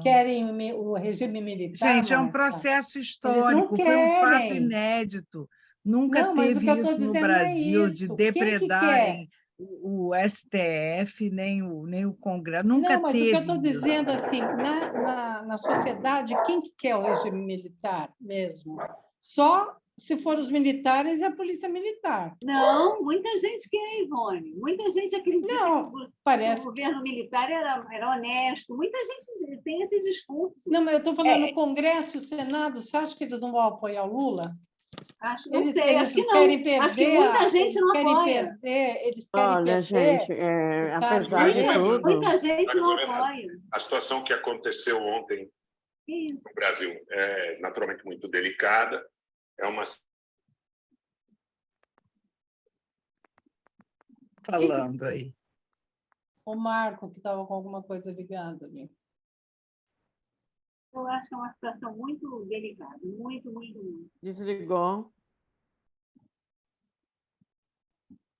querem o regime militar? Gente, é um processo histórico, foi um fato inédito. Nunca teve isso no Brasil, de depredarem o STF, nem o Congresso, nunca teve. Mas o que eu estou dizendo, assim, na sociedade, quem que quer o regime militar mesmo? Só se for os militares e a polícia militar. Não, muita gente quer, Ivone. Muita gente acredita que o governo militar era honesto. Muita gente tem esse discurso. Não, mas eu estou falando no Congresso e o Senado, você acha que eles não vão apoiar o Lula? Acho que não. Querem perder, acho que muita gente não apoia. Eles querem perder. Gente, apesar de tudo... Muita gente não apoia. A situação que aconteceu ontem no Brasil é naturalmente muito delicada. É uma... Falando aí. O Marco, que estava com alguma coisa ligada ali. Eu acho que é uma situação muito delicada, muito, muito, muito. Desligou.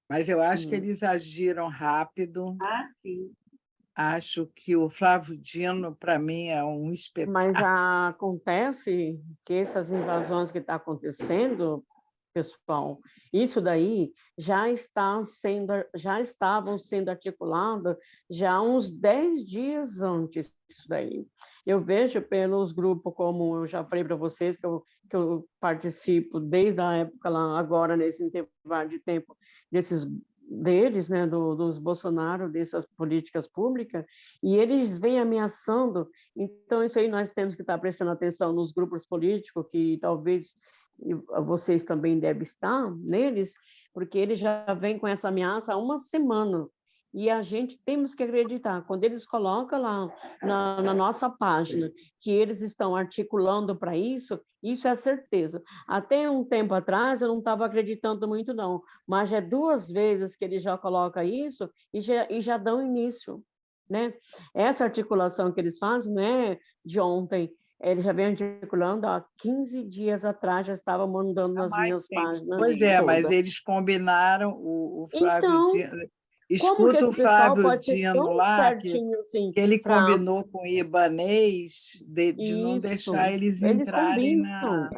Mas eu acho que eles agiram rápido. Sim. Acho que o Flávio Dino, para mim, é um espetáculo. Mas acontece que essas invasões que estão acontecendo, pessoal, isso daí já estavam sendo articuladas já há uns 10 dias antes disso daí. Eu vejo pelos grupos, como eu já falei para vocês, que eu participo desde a época lá, agora nesse intervalo de tempo, deles, né, dos Bolsonaro, dessas políticas públicas, e eles vêm ameaçando. Então, isso aí nós temos que estar prestando atenção nos grupos políticos que talvez e vocês também devem estar neles, porque ele já vem com essa ameaça há uma semana. E a gente temos que acreditar, quando eles colocam lá na nossa página que eles estão articulando para isso, isso é certeza. Até um tempo atrás eu não estava acreditando muito não, mas já é 2 vezes que ele já coloca isso e já dão início, né? Essa articulação que eles fazem não é de ontem, eles já vem articulando há 15 dias atrás, já estavam mandando nas minhas páginas. Pois é, mas todas. eles combinaram o Flávio Então, Dino. como que Escuta o esse pessoal Flávio pode ser Dino tão lá, que certinho assim? ele pra- combinou com o Ibanez de não Isso, deixar eles eles entrarem combinam,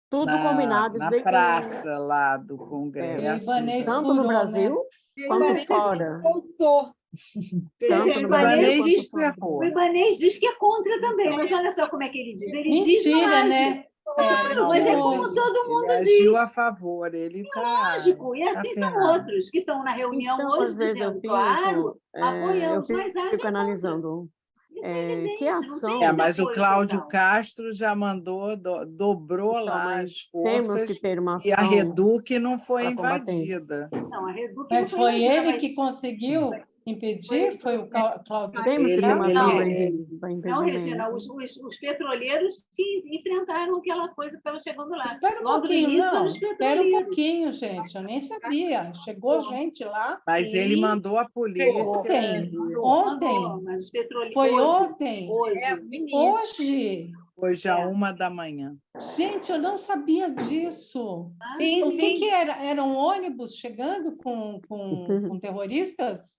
tudo combinado. Isso na daí que- praça lá do E o Congresso. Ibanez tanto furou, no Brasil E quanto Ibanez fora. voltou. Tanto O no Brasil Ibanez quanto diz- fora. O Ibanez diz que é contra também, mas olha só como é que ele diz. Ele diz, não Mentira, age. né? Claro, mas é como ele- todo mundo ele agiu diz. a favor, ele está Lógico, e assim são ferrado. outros que estão na reunião Então, hoje às vezes eu dizendo, fico, claro, eu apoiamos, mas agem fico contra. analisando Isso é evidente, que não ação. tem esse Mas o apoio Cláudio total. Castro já mandou, dobrou Então, lá mas as temos forças que ter uma e a ação Reduc não foi para combater. invadida. Não, a Reduc Mas não foi invadida, ele mas- que conseguiu impedir? Foi o Cláudio? Temos que ter uma Ele- ação ele- para Não, impedimento. Regina, os petroleiros que enfrentaram aquela coisa que estava chegando lá. Espera um Logo no pouquinho, início, não. foram os Espera um petroleiros. pouquinho, gente. Eu nem sabia. Chegou gente lá. Mas ele Sim. mandou a polícia. Ontem. e- Ontem. Mandou, mas os petroleiros... Foi hoje, ontem. Hoje. No início. Hoje. Hoje, à 1h. Gente, eu não sabia disso. Sim, O que sim. era? Era um ônibus chegando com terroristas?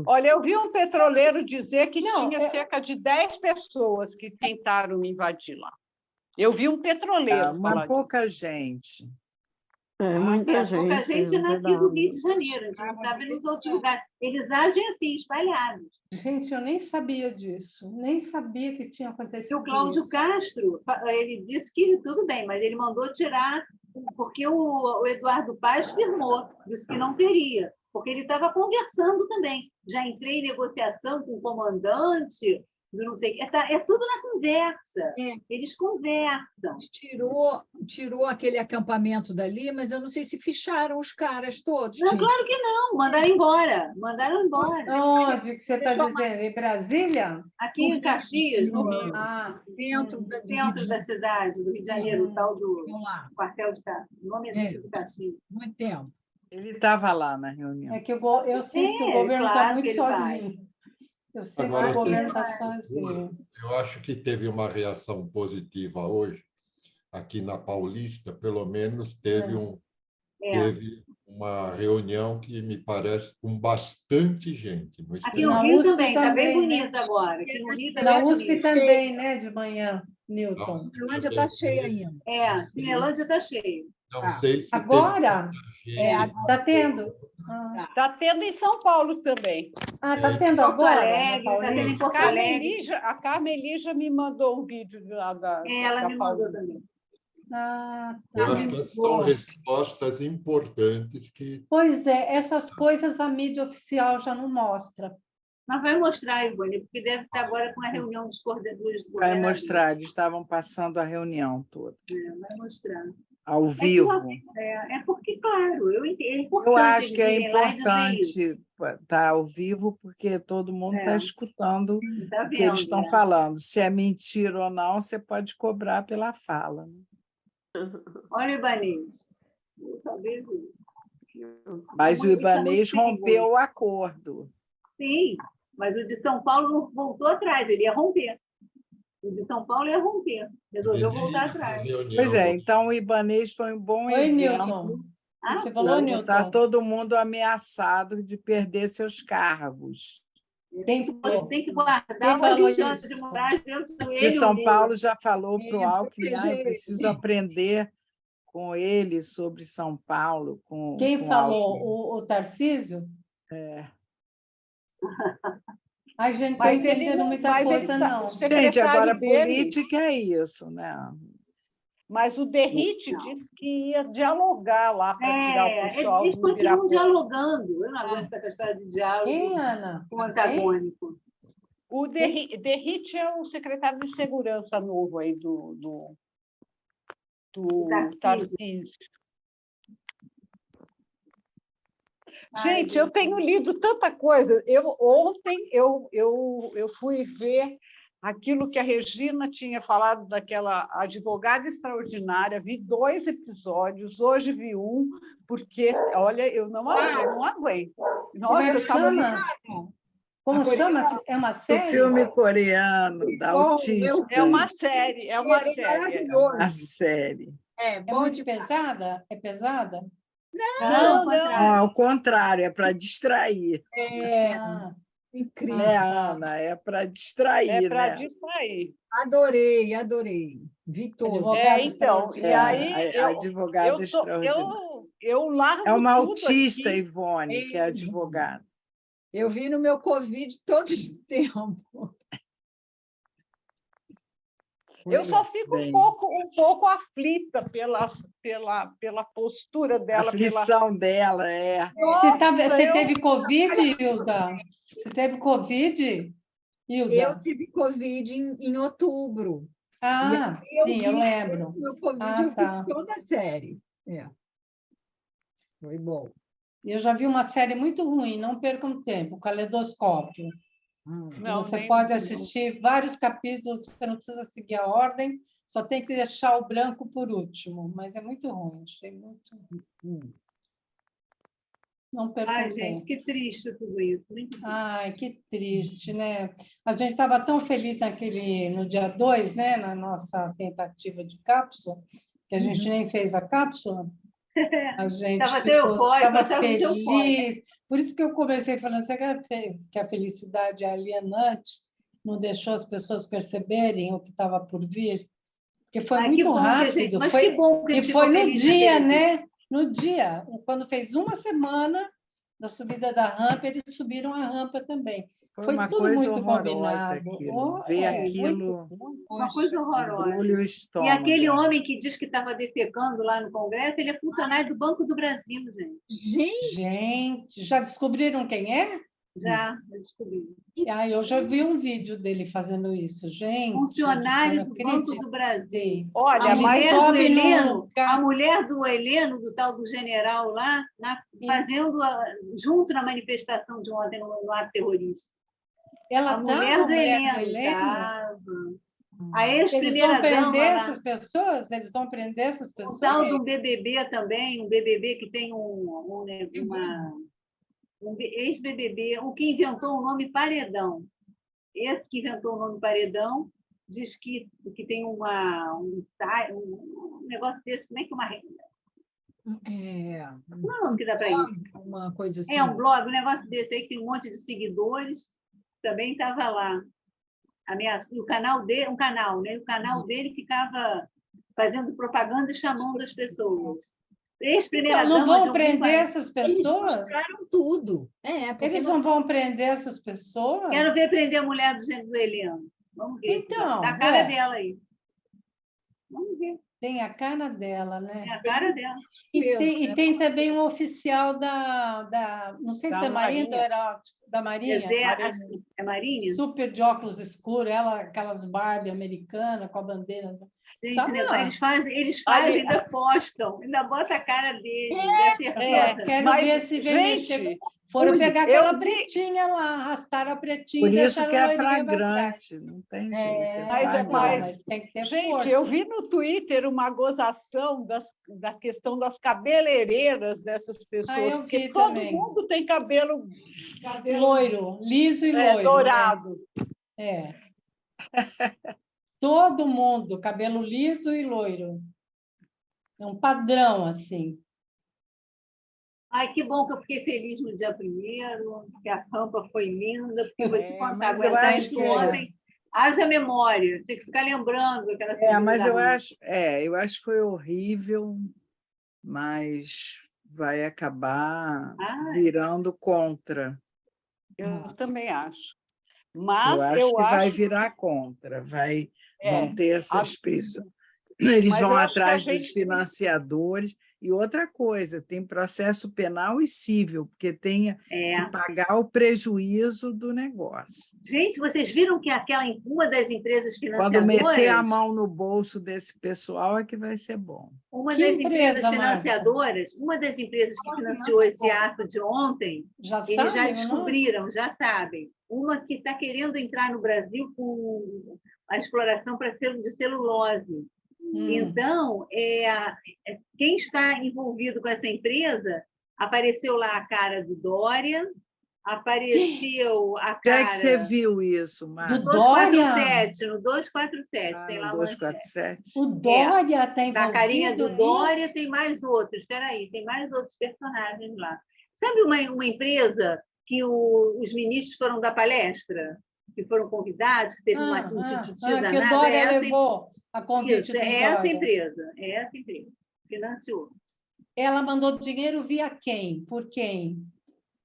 Olha, eu vi um petroleiro dizer que Não, tinha cerca de 10 pessoas que tentaram me invadir lá. Eu vi um petroleiro Uma falar disso. pouca gente. Muita gente. Pouca gente é aqui do verdade. Rio de Janeiro, a gente não sabe nos outros lugares. Eles agem assim, espalhados. Gente, eu nem sabia disso. Nem sabia que tinha E acontecido o Cláudio isso. Castro, ele disse que tudo bem, mas ele mandou tirar, porque o Eduardo Paz firmou, disse que não teria, porque ele estava conversando também. Já entrei em negociação com o comandante, do não sei o quê. É tudo na conversa. É. Eles conversam. Tirou aquele acampamento dali, mas eu não sei se ficharam os caras todos. Não, gente. claro que não, mandaram embora. Mandaram embora. Onde que você está Deixa eu- dizendo? Em Brasília? Aqui em Caxias, no Rio, Ah, Dentro no do Rio de centro da cidade do Rio de Janeiro, o tal do Vamos lá, quartel de Caxias. O nome é de Caxias. muito tempo. Ele estava lá na reunião. é que eu sinto que o governo está claro muito que ele vai. sozinho. Eu sinto Agora, que o governo tem- está sozinho. Eu acho que teve uma reação positiva hoje, aqui na Paulista, pelo menos teve uma reunião que me parece com bastante gente. No Aqui no Na Rio USP também, está bem também, né? bonito agora. Aqui no Rio está Na bem USP bonito. também, né? De manhã, Newton. A Finlândia está cheia ainda. Cinelândia está cheio. Não sei se Agora? teve Está tendo? Está tendo em São Paulo também. Está tendo Porto agora? Alegre, na está tendo em Paulista? Porto Alegre. A Carmelija me mandou um vídeo lá Ela da me mandou Paulista. também. Ah, Eu tá. acho que são respostas importantes que Pois é, essas coisas a mídia oficial já não mostra. Mas vai mostrar, Ivone, porque deve estar agora com a reunião dos coordenadores. Vai mostrar, eles estavam passando a reunião toda, Vai mostrar. ao vivo. É porque, claro, eu entendo. É importante Eu acho eles que é irem lá e dizer importante isso. estar ao vivo, porque todo mundo está escutando Tá o que eles vendo, estão né? falando. Se é mentira ou não, você pode cobrar pela fala. Olha o Ibanez. Talvez. Mas o Isso é muito Ibanez perigoso. rompeu o acordo. Sim, mas o de São Paulo não voltou atrás, ele ia romper. O de São Paulo ia romper, resolveu voltar atrás. Pois é, então o Ibanez foi um bom Oi, exemplo. Newton. Ah, Você falou, Está Newton? todo mundo ameaçado de perder seus cargos. Quem falou? Tem que guardar Quem uma falou lição isso? de morar dentro do E ele. São o Lula. Paulo já falou para o Alckmin, proteger eu preciso aprender com ele sobre São Paulo. Quem com falou? Alckmin. O Tarcísio? É. A gente não está Mas ele entendendo não- muita mas ele coisa, tá- não. o Gente, secretário agora dele- política é isso, né? Mas o Derrite disse que ia dialogar lá para tirar o pessoal Eles do continuam Ibirapuera. dialogando. Eu não aguento essa história de diálogo Quem, Ana? com o antagônico. O Derrite é o secretário de segurança novo aí do do Tarcísio. Tarcísio. Gente, eu tenho lido tanta coisa. Ontem eu fui ver aquilo que a Regina tinha falado daquela advogada extraordinária, vi 2 episódios, hoje vi um, porque, olha, eu não aguento. Nossa, eu estava... Como chama? É uma O série? filme coreano, da autista. É uma série, é uma série. Maravilhoso. A série. É muito pesada? É pesada? Não, Não, ao contrário, é para distrair. Incrível. Né, Ana? É para distrair, é para né? distrair. Adorei. Vi todo. Advogado Então, e aí a advogada extraordinária. eu largo É uma tudo autista, aqui. Ivone, que é advogada. Eu vi no meu Covid todo esse tempo. Eu só fico um pouco aflita pela postura A dela. aflição dela, é. Você teve Covid, Hilda? Você teve Covid, Hilda? Eu tive Covid em outubro. Sim, eu lembro. Meu Covid eu fiz toda a série. Foi bom. Eu já vi uma série muito ruim, não percam tempo, Caleidoscópio. Você pode assistir vários capítulos, você não precisa seguir a ordem, só tem que deixar o branco por último, mas é muito ruim, achei muito... Não percam tempo. Gente, que triste tudo isso. Ai, que triste, né? A gente estava tão feliz no dia 2, né, na nossa tentativa de cápsula, que a gente nem fez a cápsula. A gente estava feliz. Por isso que eu comecei falando que a felicidade é alienante, não deixou as pessoas perceberem o que estava por vir, porque foi muito rápido. Mas que bom que a gente e foi no dia, né? No dia, quando fez uma semana da subida da rampa, eles subiram a rampa também. Foi uma tudo coisa muito horrorosa combinado. aquilo. Ver aquilo, uma coisa horrorosa. embrulha o estômago. E aquele homem que diz que estava defecando lá no Congresso, ele é funcionário do Banco do Brasil, gente. Gente, já descobriram quem é? Já descobri. Eu já vi um vídeo dele fazendo isso, gente. Funcionário do Banco do Brasil. Olha, a mulher do Heleno, do tal do general lá, fazendo junto na manifestação de ontem no ato terrorista. Ela a mulher do Heleno. A ex-primeira dama. Eles vão prender essas pessoas? Eles vão prender essas pessoas? O tal do BBB também, um BBB que tem um ex-BBB, o que inventou o nome Paredão. Esse que inventou o nome Paredão diz que tem um negócio desse, como é que é uma renda? Não é o nome que dá para isso. Uma coisa assim. É um blog, um negócio desse aí que tem um monte de seguidores, também estava lá. O canal dele, o canal dele ficava fazendo propaganda e chamando as pessoas. Então, não vão prender essas pessoas? Eles mostraram tudo. Eles não vão prender essas pessoas? Quero ver prender a mulher do Heleno. Vamos ver. Então, a cara dela aí. Vamos ver. Tem a cara dela, né? Tem a cara dela. E tem também um oficial não sei se é Marinha ou Aeronáutica, da Marinha. É Marinha? Super de óculos escuros, aquelas Barbie americanas com a bandeira. Gente, eles fazem, ainda postam, ainda bota a cara dele. Quero ver se vem mexer. Foram pegar aquela pretinha lá, arrastaram a pretinha. Por isso que é flagrante, não tem jeito. Mas tem que ter força. Eu vi no Twitter uma gozação da questão das cabeleireiras dessas pessoas. Eu vi porque todo também. mundo tem cabelo loiro, liso e loiro. Dourado. Né? Todo mundo, cabelo liso e loiro. É um padrão, assim. Ai, que bom que eu fiquei feliz no dia 1º, que a rampa foi linda, porque eu vou te contar, aguentar isso ontem. Haja memória, tem que ficar lembrando aquela mas eu acho que foi horrível, mas vai acabar virando contra. Eu também acho. Mas eu acho que vai virar contra, vão ter essas pessoas. Eles vão atrás dos financiadores E outra coisa, tem processo penal e civil, porque tem É. que pagar o prejuízo do negócio. Gente, vocês viram que uma das empresas Quando financiadoras... meter a mão no bolso desse pessoal é que vai ser bom. Uma Que das empresa, empresas financiadoras, uma das empresas que financiou esse ato de ontem, eles já descobriram, já sabem. Uma que está querendo entrar no Brasil com a exploração de celulose. Então, quem está envolvido com essa empresa, apareceu lá a cara do Dória, apareceu a cara... Onde é que você viu isso, Marcos? No 247, no 247. Tem lá 247. O Dória está envolvido na carinha do nisso? Dória tem mais outros. Espera aí, tem mais outros personagens lá. Sabe uma empresa que os ministros foram dar palestra? Que foram convidados, que teve um tititi danado? Que o Dória levou a convite do Dória. Essa empresa, financiou. Ela mandou dinheiro via quem? Por quem?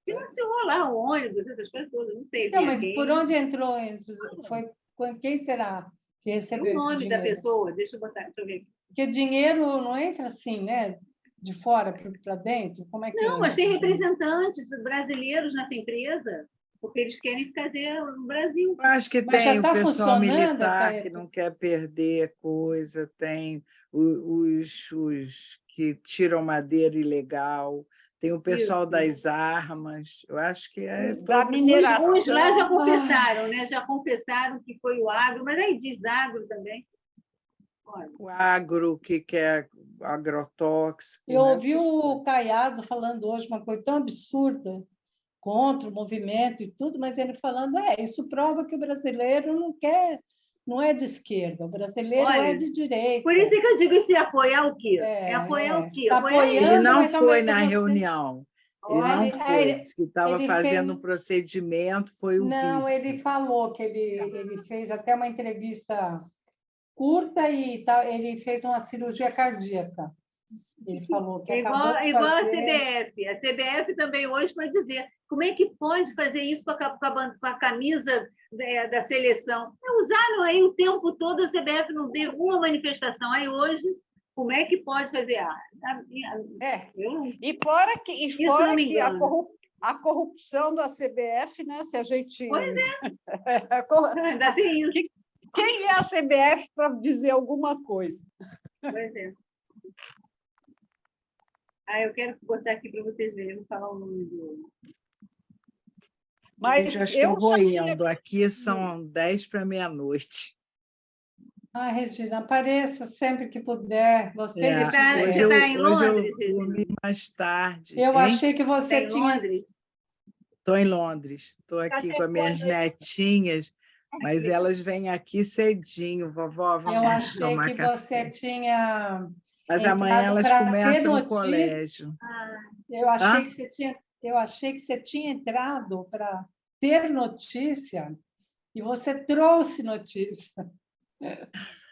Financiou lá o ônibus, essas coisas todas, não sei. Não, mas por onde entrou? Quem será que recebeu esse dinheiro? O nome da pessoa, deixa eu ver aqui. Porque dinheiro não entra assim, né? De fora para dentro? Como é que não, mas tem representantes brasileiros nessa empresa, porque eles querem fazer no Brasil. Eu acho que tem o pessoal militar que não quer perder coisa, tem os que tiram madeira ilegal, tem o pessoal das armas, eu acho que é... Da mineração. Uns lá já confessaram, né? Já confessaram que foi o agro, mas aí diz agro também. Olha. O agro, que quer agrotóxico. Eu ouvi o Caiado falando hoje uma coisa tão absurda contra o movimento e tudo, mas ele falando, isso prova que o brasileiro não é de esquerda, o brasileiro é de direita. Por isso que eu digo, se apoiar o quê? Apoiar o quê? Ele não foi na reunião. Ele não foi, disse que estava fazendo um procedimento, foi o vice. Não, ele falou que ele fez até uma entrevista curta e ele fez uma cirurgia cardíaca. Ele falou que igual a CBF. A CBF também hoje vai dizer como é que pode fazer isso com a camisa da seleção. Usaram aí o tempo todo, a CBF não deu uma manifestação. Aí hoje, como é que pode fazer? E fora que a corrupção da CBF, né? Se a gente... Pois é. Ainda tem isso. Quem é a CBF para dizer alguma coisa? Pois é. Eu quero botar aqui para vocês verem, vou falar o nome do... Mas gente, acho que eu vou indo. Aqui são 10 para meia-noite. Regina, apareça sempre que puder. Você está em Londres? Hoje eu dormi mais tarde. Eu achei que você tinha... Estou em Londres. Estou aqui com as minhas netinhas, mas elas vêm aqui cedinho. Vovó, vamos Eu achei que café. Você tinha... Mas amanhã elas começam no colégio. Eu achei que você tinha entrado para ter notícia e você trouxe notícia.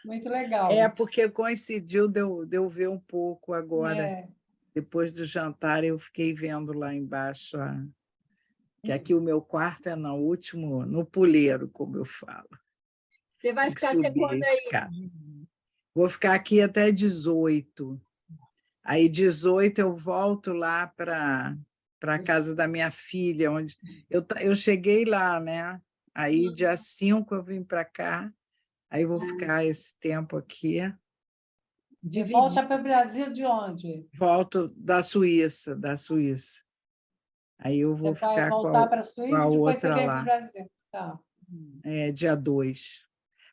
Muito legal. Porque coincidiu de eu ver um pouco agora. Depois do jantar, eu fiquei vendo lá embaixo. Que aqui o meu quarto é no puleiro, como eu falo. Você vai ficar até quando aí? Vou ficar aqui até 18. Aí, 18, eu volto lá para a casa da minha filha, onde eu cheguei lá, né? Aí, dia 5, eu vim para cá. Aí, vou ficar esse tempo aqui. De volta para o Brasil de onde? Volto da Suíça, Aí, eu vou ficar com a outra lá. Brasil. Tá. Dia 2.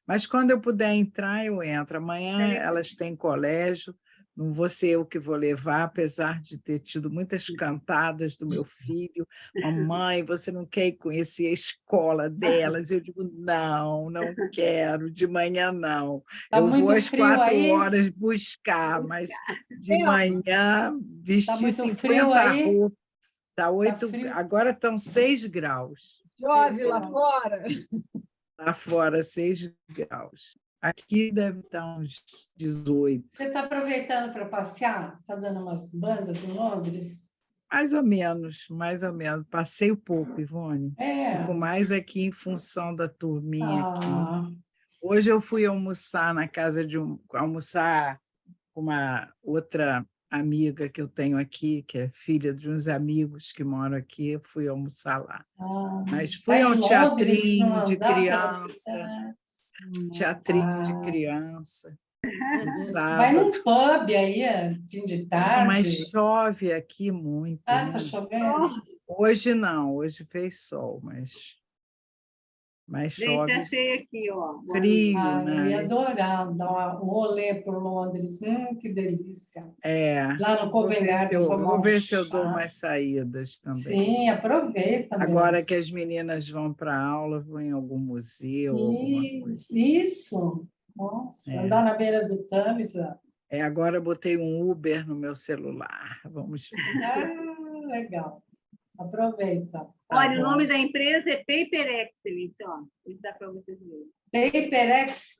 Mas quando eu puder entrar, eu entro. Amanhã elas têm colégio, não vou ser eu que vou levar, apesar de ter tido muitas cantadas do meu filho. Mamãe, você não quer ir conhecer a escola delas? Eu digo, não quero, de manhã não. Eu vou às 4 horas buscar, mas de manhã vestir 50 roupas. Agora estão 6 graus. Chove lá fora. Lá fora, 6 graus. Aqui deve estar uns 18. Você está aproveitando para passear? Está dando umas bandas em Londres? Mais ou menos. Passei um pouco, Ivone. Fico mais aqui em função da turminha aqui. Hoje eu fui almoçar na casa almoçar com uma outra amiga que eu tenho aqui, que é filha de uns amigos que moram aqui, eu fui almoçar lá. Mas fui Em ao Londres, teatrinho não de andar pela criança, cidade. teatrinho de criança, no Vai sábado. num pub aí, fim de Não, mas tarde. chove aqui muito, Tá né? chovendo? Hoje não, hoje fez sol, mas Gente, chove achei aqui, ó. frio, Eu ia né? adorar dar um rolê por Londres. Que delícia. É, Lá no Covent Garden tomar vou um ver se eu dou chá. umas saídas também. Sim, aproveita mesmo. Agora que as meninas vão para a aula, vou em algum museu, alguma coisa. Isso. Nossa, andar na beira do Thames. Agora eu botei um Uber no meu celular. Vamos ver. Legal. Aproveita. Olha, o nome da empresa é Paper Excellence, ó. Vou dar para vocês verem. PaperX.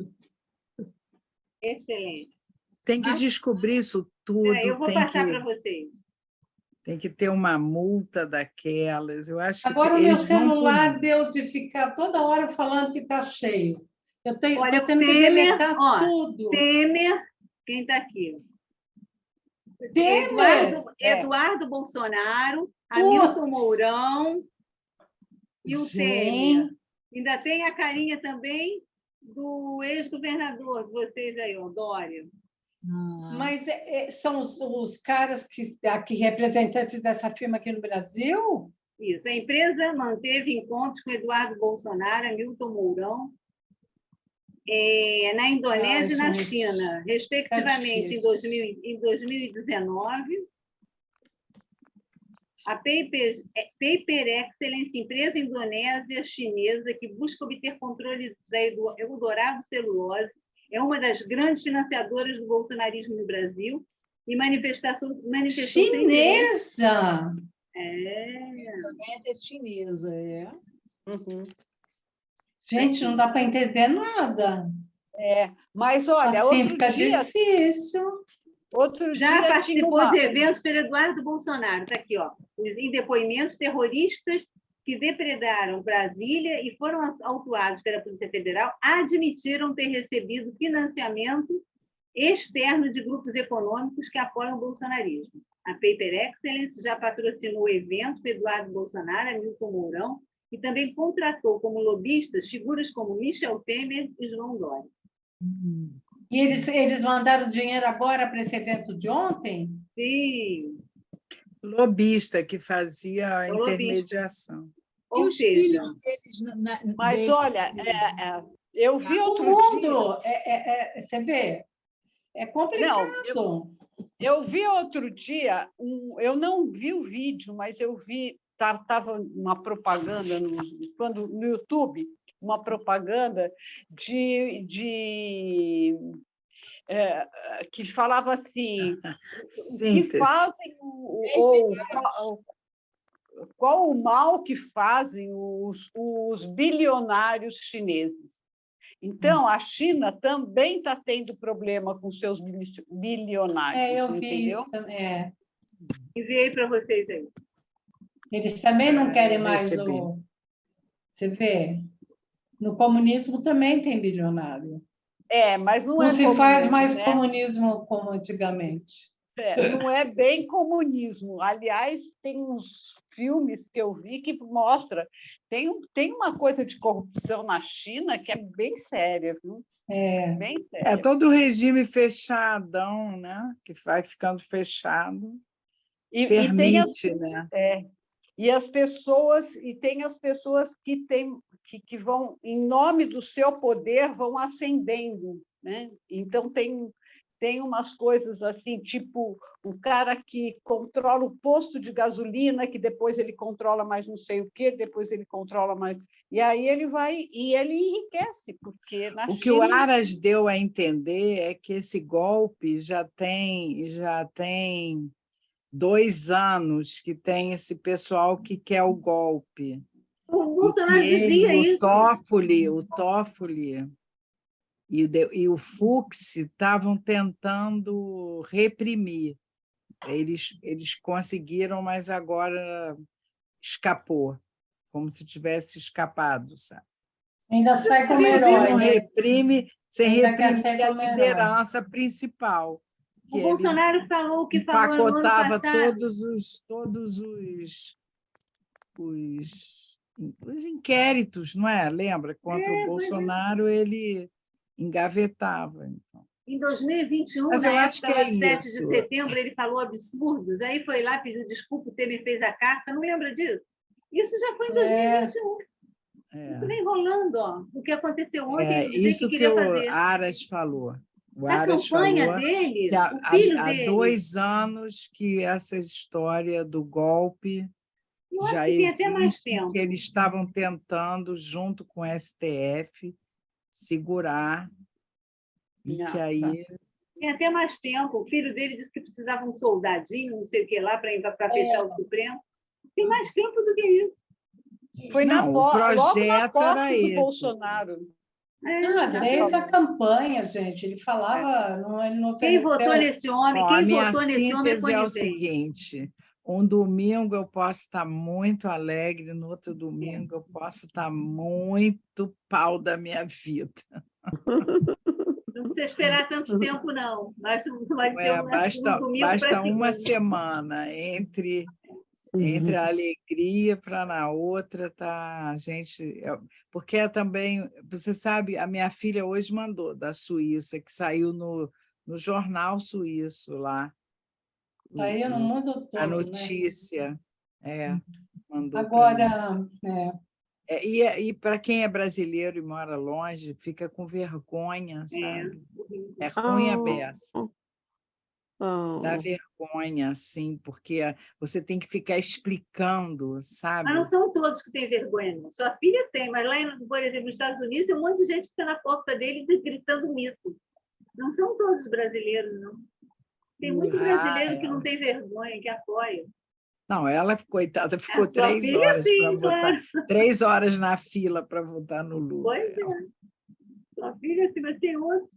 Excelente. Tem que descobrir isso tudo. Eu vou passar para vocês. Tem que ter uma multa daquelas. Eu acho que Agora o meu celular deu de ficar toda hora falando que está cheio. Eu tenho, olha, tendo que deletar tudo. Temer, quem está aqui? Temer. Eduardo Bolsonaro, Hamilton Mourão e o Temer. Ainda tem a carinha também do ex-governador de vocês aí, o Dória. Mas são os caras que representantes dessa firma aqui no Brasil? Isso. A empresa manteve encontros com Eduardo Bolsonaro, Hamilton Mourão, na Indonésia e na China, respectivamente, em 2019. A Paper Excellence, empresa indonésia chinesa que busca obter controle da Eldorado Celulose, é uma das grandes financiadoras do bolsonarismo no Brasil e manifestou chinesa. Indonésia chinesa, Gente, não dá para entender nada. Mas olha, assim outro fica dia difícil. Já participou de eventos pelo Eduardo Bolsonaro. Está aqui, ó. Em depoimentos, terroristas que depredaram Brasília e foram autuados pela Polícia Federal admitiram ter recebido financiamento externo de grupos econômicos que apoiam o bolsonarismo. A Paper Excellence já patrocinou eventos para Eduardo Bolsonaro, Hamilton Mourão, e também contratou como lobistas figuras como Michel Temer e João Dória. E eles mandaram dinheiro agora para esse evento de ontem? Sim. Lobista que fazia a intermediação. Ou seja, mas olha, eu vi outro dia... Você vê? É complicado. Não, eu vi outro dia, eu não vi o vídeo, mas eu vi, estava uma propaganda no YouTube, uma propaganda que falava assim, que fazem qual o mal que fazem os bilionários chineses. Então, a China também está tendo problema com seus bilionários. Eu vi entendeu? isso também. Enviei para vocês aí. Eles também não querem mais Você vê? No comunismo também tem bilionário. Mas não se faz mais comunismo como antigamente. Não é bem comunismo. Aliás, tem uns filmes que eu vi que mostra tem uma coisa de corrupção na China que é bem séria, viu? Bem séria. É todo o regime fechadão, né? Que vai ficando fechado. Permite, né? E as pessoas que vão, em nome do seu poder, vão ascendendo, né? Então tem umas coisas assim, tipo o cara que controla o posto de gasolina, que depois ele controla mais não sei o quê, depois ele controla mais... E aí ele vai e ele enriquece, porque na China... O que o Aras deu a entender é que esse golpe já tem 2 anos que tem esse pessoal que quer o golpe. O Bolsonaro dizia isso. O Toffoli e o Fux estavam tentando reprimir. Eles conseguiram, mas agora escapou, como se tivesse escapado, sabe? Ainda sai como herói. Você reprime a liderança principal, porque O Bolsonaro falou o que ele falou no ano empacotava passado. todos os inquéritos, não é? Lembra? Contra o Bolsonaro, ele engavetava. Então. Em 2021, Mas na eu acho época que lá é de 7 de isso. setembro, ele falou absurdos. Aí foi lá, pediu desculpa, o Temer fez a carta. Não lembra disso? Isso já foi em 2021. Isso vem rolando, ó. O que aconteceu ontem, ele dizia Isso que que queria o fazer. Aras falou. O A Aras campanha falou dele, que o filho há dele. 2 anos que essa história do golpe Eu acho já que tem até mais existe, tempo. que eles estavam tentando, junto com o STF, segurar, e que aí... Tem até mais tempo. O filho dele disse que precisava um soldadinho, não sei o que lá, para fechar o Supremo. Tem mais tempo do que isso. Foi Não, o logo na projeto posse era do esse. Bolsonaro. Desde a campanha, gente, ele falava, ele não Quem ofereceu... votou nesse homem, Ó, a quem minha votou nesse homem é síntese é o conivente. seguinte: um domingo eu posso estar muito alegre, no outro domingo eu posso estar muito pau da minha vida. Não precisa esperar tanto tempo, não. Basta um domingo Basta para uma segunda. semana entre a alegria para na outra tá a gente, porque é também, você sabe, a minha filha hoje mandou da Suíça, que saiu no jornal suíço lá. Saiu no mundo todo, a notícia, mandou. Agora, e para quem é brasileiro e mora longe, fica com vergonha, sabe? É ruim a beça. Dá vergonha, assim, porque você tem que ficar explicando, sabe? Mas não são todos que têm vergonha, não. Sua filha tem, mas lá, por exemplo, nos Estados Unidos, tem um monte de gente que fica na porta dele gritando mito. Não são todos brasileiros, não. Tem muito brasileiro que não tem vergonha, que apoia. Não, ela, coitada, ficou 3 filha, horas sim, para votar, claro. 3 horas na fila para votar no Lula. Pois é. Sua filha, sim, mas tem outros.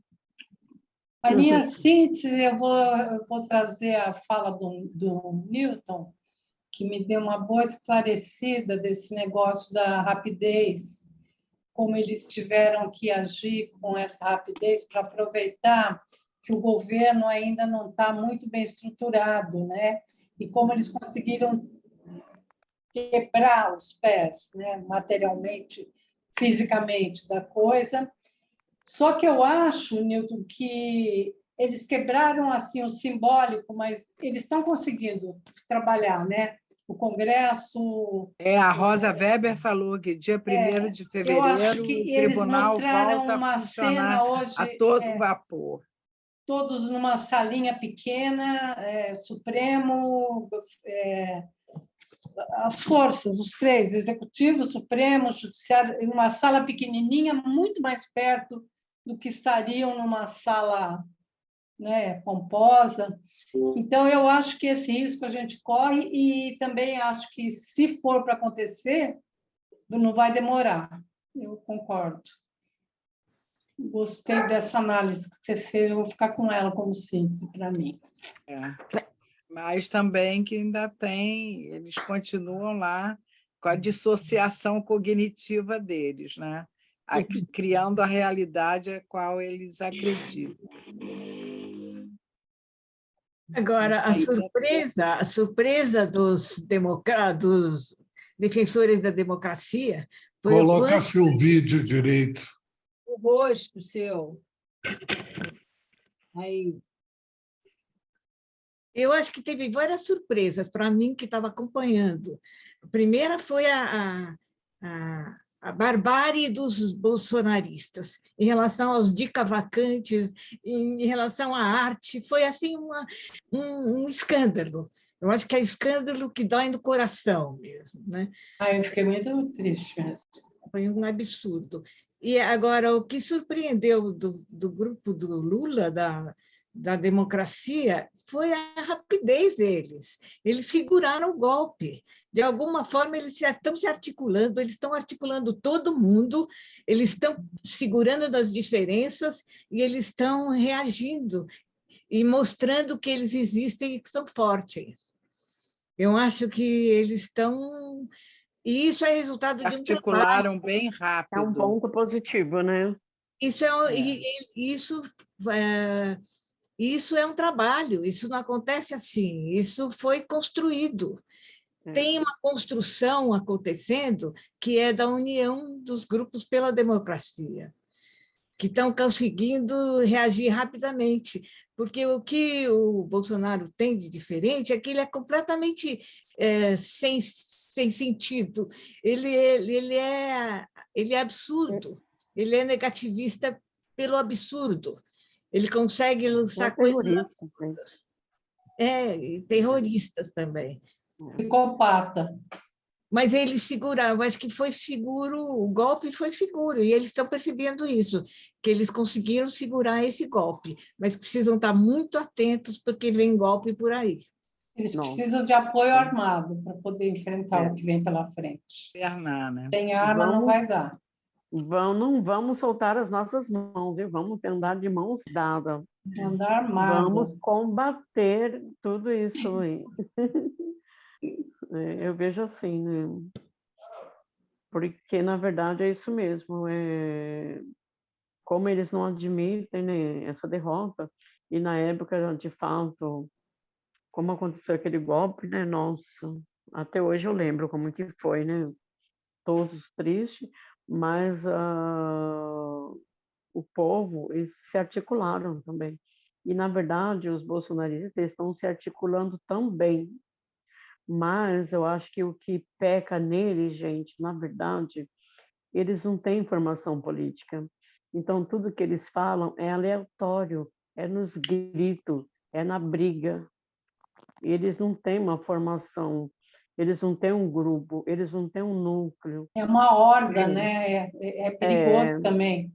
A minha síntese, eu vou trazer a fala do Newton, que me deu uma boa esclarecida desse negócio da rapidez, como eles tiveram que agir com essa rapidez para aproveitar que o governo ainda não está muito bem estruturado, né? E como eles conseguiram quebrar os pés, né? Materialmente, fisicamente da coisa. Só que eu acho, Newton, que eles quebraram assim o simbólico, mas eles estão conseguindo trabalhar, né? O Congresso... A Rosa Weber falou que dia 1º de fevereiro o tribunal volta a funcionar hoje, a todo vapor. Todos numa salinha pequena, Supremo, as forças, os 3, Executivo, Supremo, Judiciário, em uma sala pequenininha, muito mais perto do que estariam numa sala, né, pomposa. Então, eu acho que esse risco a gente corre e também acho que, se for para acontecer, não vai demorar. Eu concordo. Gostei dessa análise que você fez, eu vou ficar com ela como síntese para mim. Mas também que ainda tem, eles continuam lá com a dissociação cognitiva deles, né? Criando a realidade a qual eles acreditam. Agora, a surpresa dos defensores da democracia foi... Coloca seu vídeo direito. O rosto seu. Aí. Eu acho que teve várias surpresas para mim que estava acompanhando. A primeira foi a barbárie dos bolsonaristas em relação aos dicavacantes, em relação à arte. Foi assim um escândalo. Eu acho que é escândalo que dói no coração mesmo, né? Eu fiquei muito triste mesmo. Foi um absurdo. E agora, o que surpreendeu do grupo do Lula, da democracia, foi a rapidez deles. Eles seguraram o golpe. De alguma forma, eles estão se articulando, eles estão articulando todo mundo, eles estão segurando as diferenças e eles estão reagindo e mostrando que eles existem e que são fortes. Eu acho que eles estão... E isso é resultado de um trabalho. Articularam bem rápido. É um ponto positivo, né? Isso E isso é um trabalho, isso não acontece assim, isso foi construído. Tem uma construção acontecendo que é da união dos grupos pela democracia, que estão conseguindo reagir rapidamente, porque o que o Bolsonaro tem de diferente é que ele é completamente sem sentido, ele é absurdo, ele é negativista pelo absurdo, ele consegue lançar coisas absurdas. E terroristas também. Psicopata. Mas eles seguraram, acho que foi seguro, o golpe foi seguro, e eles estão percebendo isso, que eles conseguiram segurar esse golpe, mas precisam estar muito atentos, porque vem golpe por aí. Eles precisam de apoio armado para poder enfrentar o que vem pela frente. Né? Sem arma não vai dar. Não vamos soltar as nossas mãos, viu? Vamos andar de mãos dadas. Andar armado. Vamos combater tudo isso aí. Eu vejo assim, né? Porque, na verdade, é isso mesmo. Como eles não admitem, né, essa derrota, e na época, de fato, como aconteceu aquele golpe, né? Nossa, até hoje eu lembro como que foi, né? Todos tristes, mas o povo, eles se articularam também. E, na verdade, os bolsonaristas estão se articulando também. Mas eu acho que o que peca neles, gente, na verdade, eles não têm formação política. Então, tudo que eles falam é aleatório, é nos gritos, é na briga. Eles não têm uma formação, eles não têm um grupo, eles não têm um núcleo. É uma horda, né? É perigoso também.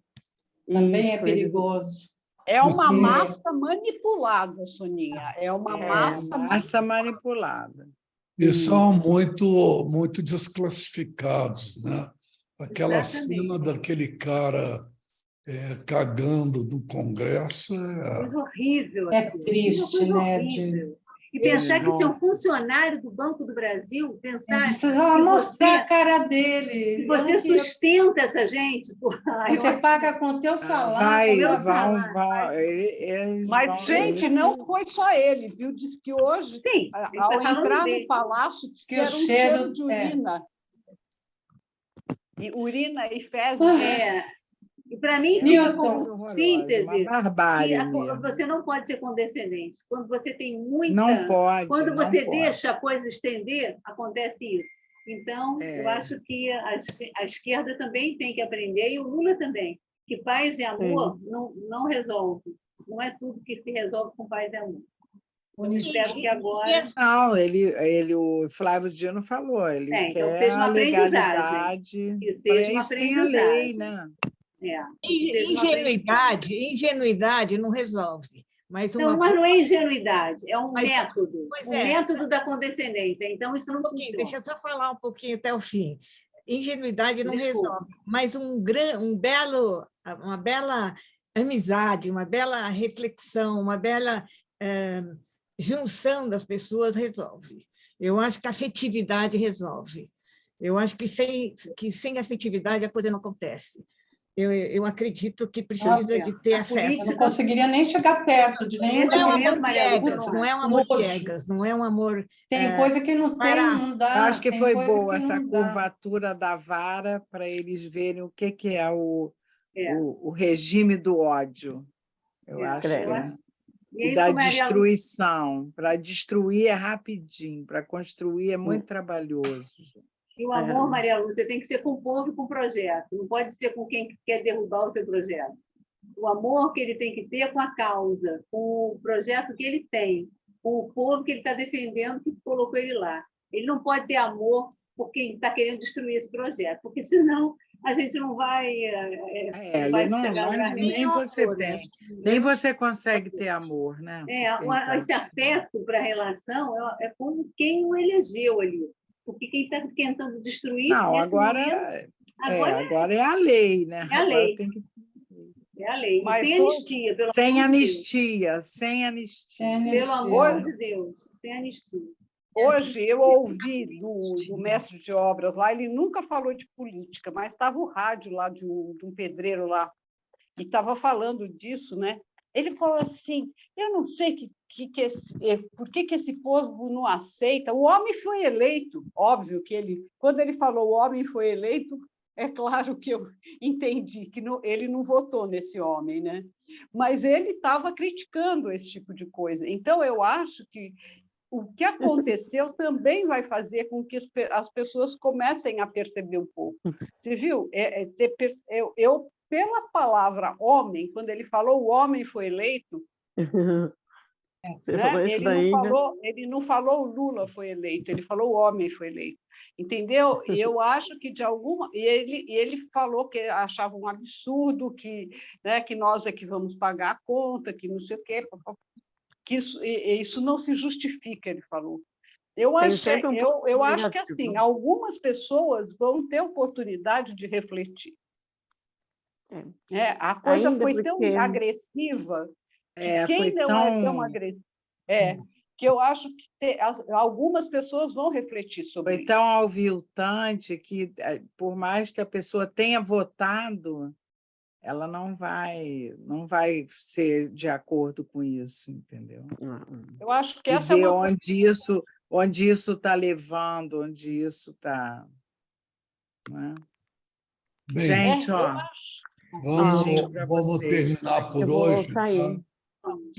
Também é perigoso. É uma massa manipulada, Soninha. É uma massa manipulada. E são muito desclassificados, né? Aquela cena daquele cara cagando no Congresso coisa horrível. É triste, né? Horrível. E pensar que se é um funcionário do Banco do Brasil, pensar precisa mostrar a cara dele. Que você sustenta essa gente. Você paga com o teu salário. Mas, gente, não foi só ele, viu? Diz que hoje, sim, ao entrar no palácio, diz que era um cheiro de urina. E urina e fezes. E, para mim, fica como síntese que você não pode ser condescendente. Quando você tem muita... Não pode. Quando você deixa a coisa estender, acontece isso. Então, eu acho que a esquerda também tem que aprender, e o Lula também, que paz e amor não resolve. Não é tudo que se resolve com paz e amor. Eu espero que agora... Não, o Flávio Dino falou, ele quer então, seja uma a legalidade. Que seja uma aprendizagem. A lei, né? Ingenuidade não resolve. Mas não é ingenuidade, é um método. Método da condescendência. Então, isso não funciona. Deixa eu só falar um pouquinho até o fim. Ingenuidade não resolve, mas uma bela amizade, uma bela reflexão, uma bela junção das pessoas resolve. Eu acho que a afetividade resolve. Eu acho que sem afetividade a coisa não acontece. Eu acredito que precisa de ter afeto. Eu não conseguiria nem chegar perto de nenhum. Não é um amor piegas, não é um amor... Tem coisa que não tem, não dá. Eu acho que foi boa essa curvatura da vara para eles verem o que é o regime do ódio. Eu acho que... E da destruição. Para destruir é rapidinho, para construir é muito trabalhoso. E o amor, Maria Lúcia, tem que ser com o povo e com o projeto. Não pode ser com quem quer derrubar o seu projeto. O amor que ele tem que ter com a causa, com o projeto que ele tem, com o povo que ele está defendendo, que colocou ele lá. Ele não pode ter amor por quem está querendo destruir esse projeto, porque senão a gente não vai, chegar a lugar nem você tem. Nem você consegue ter amor, né? Esse afeto para a relação é como quem o elegeu ali. Porque quem está tentando destruir... Não, agora é a lei, né? É a lei. É a lei. Mas sem anistia, pelo sem anistia. Pelo amor de Deus, sem anistia. Hoje eu ouvi do mestre de obras lá, ele nunca falou de política, mas estava o rádio lá de um pedreiro lá, e estava falando disso, né? Ele falou assim, eu não sei por que esse povo não aceita. O homem foi eleito, óbvio que quando ele falou o homem foi eleito, é claro que eu entendi que ele não votou nesse homem, né? Mas ele estava criticando esse tipo de coisa. Então, eu acho que o que aconteceu também vai fazer com que as pessoas comecem a perceber um pouco. Você viu? Eu, pela palavra homem, quando ele falou o homem foi eleito, Você falou isso daí, né? ele não falou o Lula foi eleito, ele falou o homem foi eleito. Entendeu? E eu acho que de alguma... E ele falou que achava um absurdo, né, que nós é que vamos pagar a conta, que não sei o quê, que isso não se justifica, ele falou. Eu acho que, assim, algumas pessoas vão ter oportunidade de refletir. A coisa Ainda foi tão agressiva, que quem não é tão agressivo... que eu acho que algumas pessoas vão refletir sobre isso. Foi tão aviltante que, por mais que a pessoa tenha votado, ela não vai ser de acordo com isso, entendeu? Eu acho que e essa ver onde isso está levando, onde isso está... Né? Bem, gente, vamos terminar por hoje. Tá?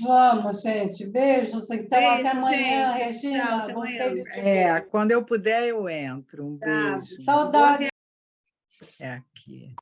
Vamos, gente. Beijos. Então, até amanhã, Regina. Tchau, Gostei de te ver. Quando eu puder, eu entro. Um beijo. Saudade. É aqui.